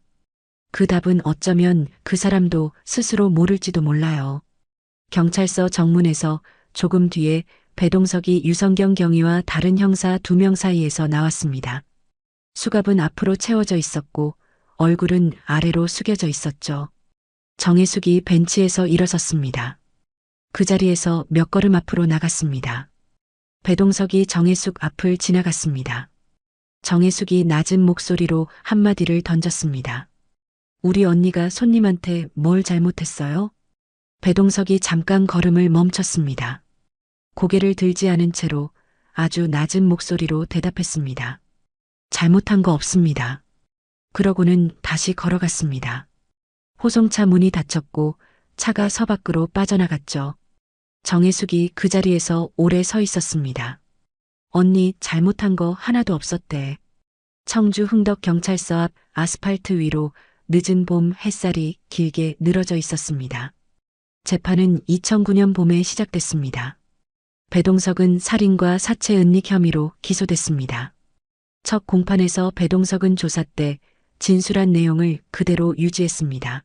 그 답은 어쩌면 그 사람도 스스로 모를지도 몰라요. 경찰서 정문에서 조금 뒤에 배동석이 유성경 경위와 다른 형사 2명 사이에서 나왔습니다. 수갑은 앞으로 채워져 있었고 얼굴은 아래로 숙여져 있었죠. 정혜숙이 벤치에서 일어섰습니다. 그 자리에서 몇 걸음 앞으로 나갔습니다. 배동석이 정혜숙 앞을 지나갔습니다. 정혜숙이 낮은 목소리로 한마디를 던졌습니다. 우리 언니가 손님한테 뭘 잘못했어요? 배동석이 잠깐 걸음을 멈췄습니다. 고개를 들지 않은 채로 아주 낮은 목소리로 대답했습니다. 잘못한 거 없습니다. 그러고는 다시 걸어갔습니다. 호송차 문이 닫혔고 차가 서 밖으로 빠져나갔죠. 정혜숙이 그 자리에서 오래 서 있었습니다. 언니 잘못한 거 하나도 없었대. 청주 흥덕경찰서 앞 아스팔트 위로 늦은 봄 햇살이 길게 늘어져 있었습니다. 재판은 2009년 봄에 시작됐습니다. 배동석은 살인과 사체 은닉 혐의로 기소됐습니다. 첫 공판에서 배동석은 조사 때 진술한 내용을 그대로 유지했습니다.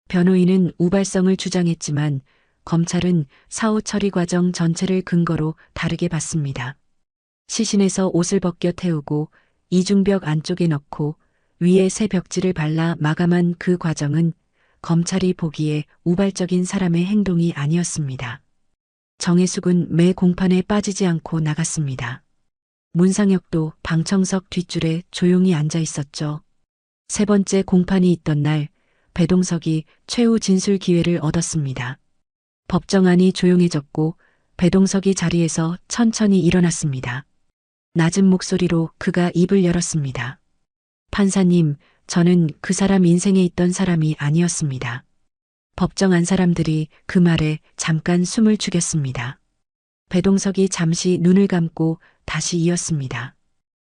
변호인은 우발성을 주장했지만 검찰은 사후 처리 과정 전체를 근거로 다르게 봤습니다. 시신에서 옷을 벗겨 태우고 이중벽 안쪽에 넣고 위에 새 벽지를 발라 마감한 그 과정은 검찰이 보기에 우발적인 사람의 행동이 아니었습니다. 정혜숙은 매 공판에 빠지지 않고 나갔습니다. 문상혁도 방청석 뒷줄에 조용히 앉아 있었죠. 세 번째 공판이 있던 날 배동석이 최후 진술 기회를 얻었습니다. 법정안이 조용해졌고 배동석이 자리에서 천천히 일어났습니다. 낮은 목소리로 그가 입을 열었습니다. 판사님, 저는 그 사람 인생에 있던 사람이 아니었습니다. 법정안 사람들이 그 말에 잠깐 숨을 죽였습니다. 배동석이 잠시 눈을 감고 다시 이었습니다.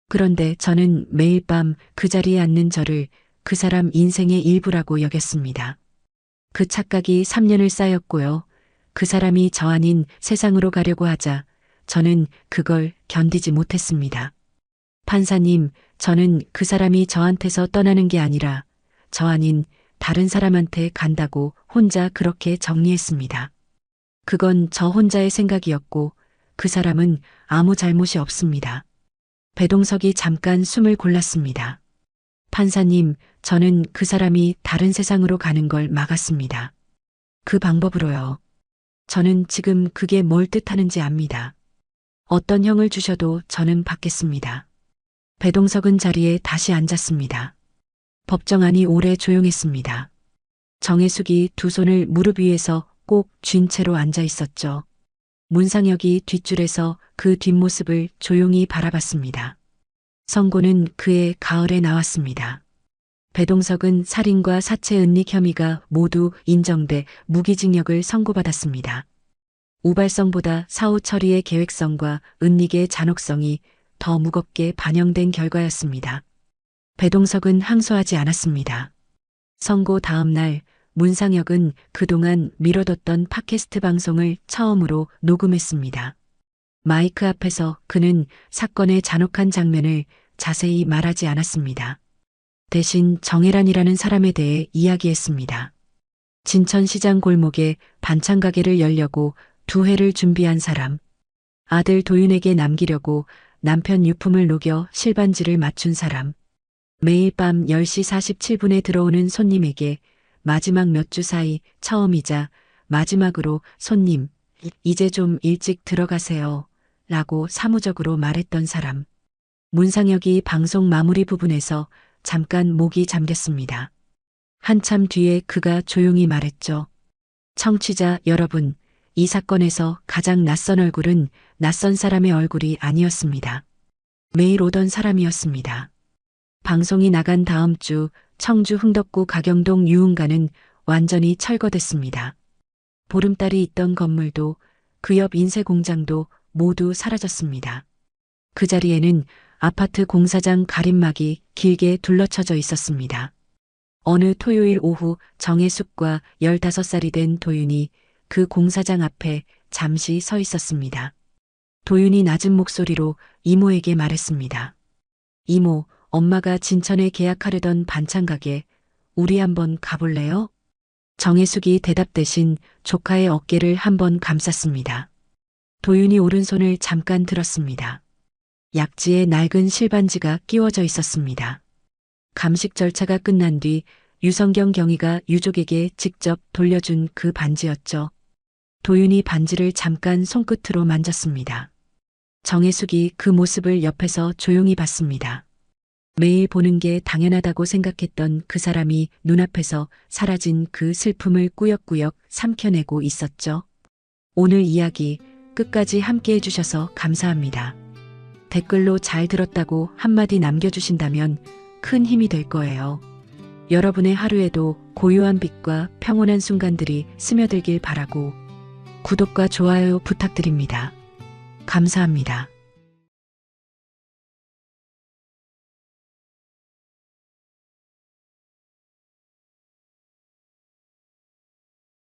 그런데 저는 매일 밤 그 자리에 앉는 저를 그 사람 인생의 일부라고 여겼습니다. 그 착각이 3년을 쌓였고요. 그 사람이 저 아닌 세상으로 가려고 하자 저는 그걸 견디지 못했습니다. 판사님, 저는 그 사람이 저한테서 떠나는 게 아니라 저 아닌 다른 사람한테 간다고 혼자 그렇게 정리했습니다. 그건 저 혼자의 생각이었고 그 사람은 아무 잘못이 없습니다. 배동석이 잠깐 숨을 골랐습니다. 판사님, 저는 그 사람이 다른 세상으로 가는 걸 막았습니다. 그 방법으로요. 저는 지금 그게 뭘 뜻하는지 압니다. 어떤 형을 주셔도 저는 받겠습니다. 배동석은 자리에 다시 앉았습니다. 법정안이 오래 조용했습니다. 정혜숙이 두 손을 무릎 위에서 꼭 쥔 채로 앉아 있었죠. 문상혁이 뒷줄에서 그 뒷모습을 조용히 바라봤습니다. 선고는 그해 가을에 나왔습니다. 배동석은 살인과 사체 은닉 혐의가 모두 인정돼 무기징역을 선고받았습니다. 우발성보다 사후 처리의 계획성과 은닉의 잔혹성이 더 무겁게 반영된 결과였습니다. 배동석은 항소하지 않았습니다. 선고 다음 날 문상혁은 그동안 미뤄뒀던 팟캐스트 방송을 처음으로 녹음했습니다. 마이크 앞에서 그는 사건의 잔혹한 장면을 자세히 말하지 않았습니다. 대신 정혜란이라는 사람에 대해 이야기했습니다. 진천시장 골목에 반찬 가게를 열려고 2회를 준비한 사람. 아들 도윤에게 남기려고 남편 유품을 녹여 실반지를 맞춘 사람. 매일 밤 10시 47분에 들어오는 손님에게 마지막 몇 주 사이 처음이자 마지막으로 손님, 이제 좀 일찍 들어가세요. 라고 사무적으로 말했던 사람. 문상혁이 방송 마무리 부분에서 잠깐 목이 잠겼습니다. 한참 뒤에 그가 조용히 말했죠. 청취자 여러분, 이 사건에서 가장 낯선 얼굴은 낯선 사람의 얼굴이 아니었습니다. 매일 오던 사람이었습니다. 방송이 나간 다음 주 청주 흥덕구 가경동 유흥가는 완전히 철거됐습니다. 보름달이 있던 건물도 그 옆 인쇄공장도 모두 사라졌습니다. 그 자리에는 아파트 공사장 가림막이 길게 둘러쳐져 있었습니다. 어느 토요일 오후 정혜숙과 15살이 된 도윤이 그 공사장 앞에 잠시 서 있었습니다. 도윤이 낮은 목소리로 이모에게 말했습니다. 이모, 엄마가 진천에 계약하려던 반찬 가게 우리 한번 가볼래요? 정혜숙이 대답 대신 조카의 어깨를 한번 감쌌습니다. 도윤이 오른손을 잠깐 들었습니다. 약지에 낡은 실반지가 끼워져 있었습니다. 감식 절차가 끝난 뒤 유성경 경위가 유족에게 직접 돌려준 그 반지였죠. 도윤이 반지를 잠깐 손끝으로 만졌습니다. 정혜숙이 그 모습을 옆에서 조용히 봤습니다. 매일 보는 게 당연하다고 생각했던 그 사람이 눈앞에서 사라진 그 슬픔을 꾸역꾸역 삼켜내고 있었죠. 오늘 이야기 끝까지 함께 해주셔서 감사합니다. 댓글로 잘 들었다고 한마디 남겨주신다면 큰 힘이 될 거예요. 여러분의 하루에도 고요한 빛과 평온한 순간들이 스며들길 바라고 구독과 좋아요 부탁드립니다. 감사합니다.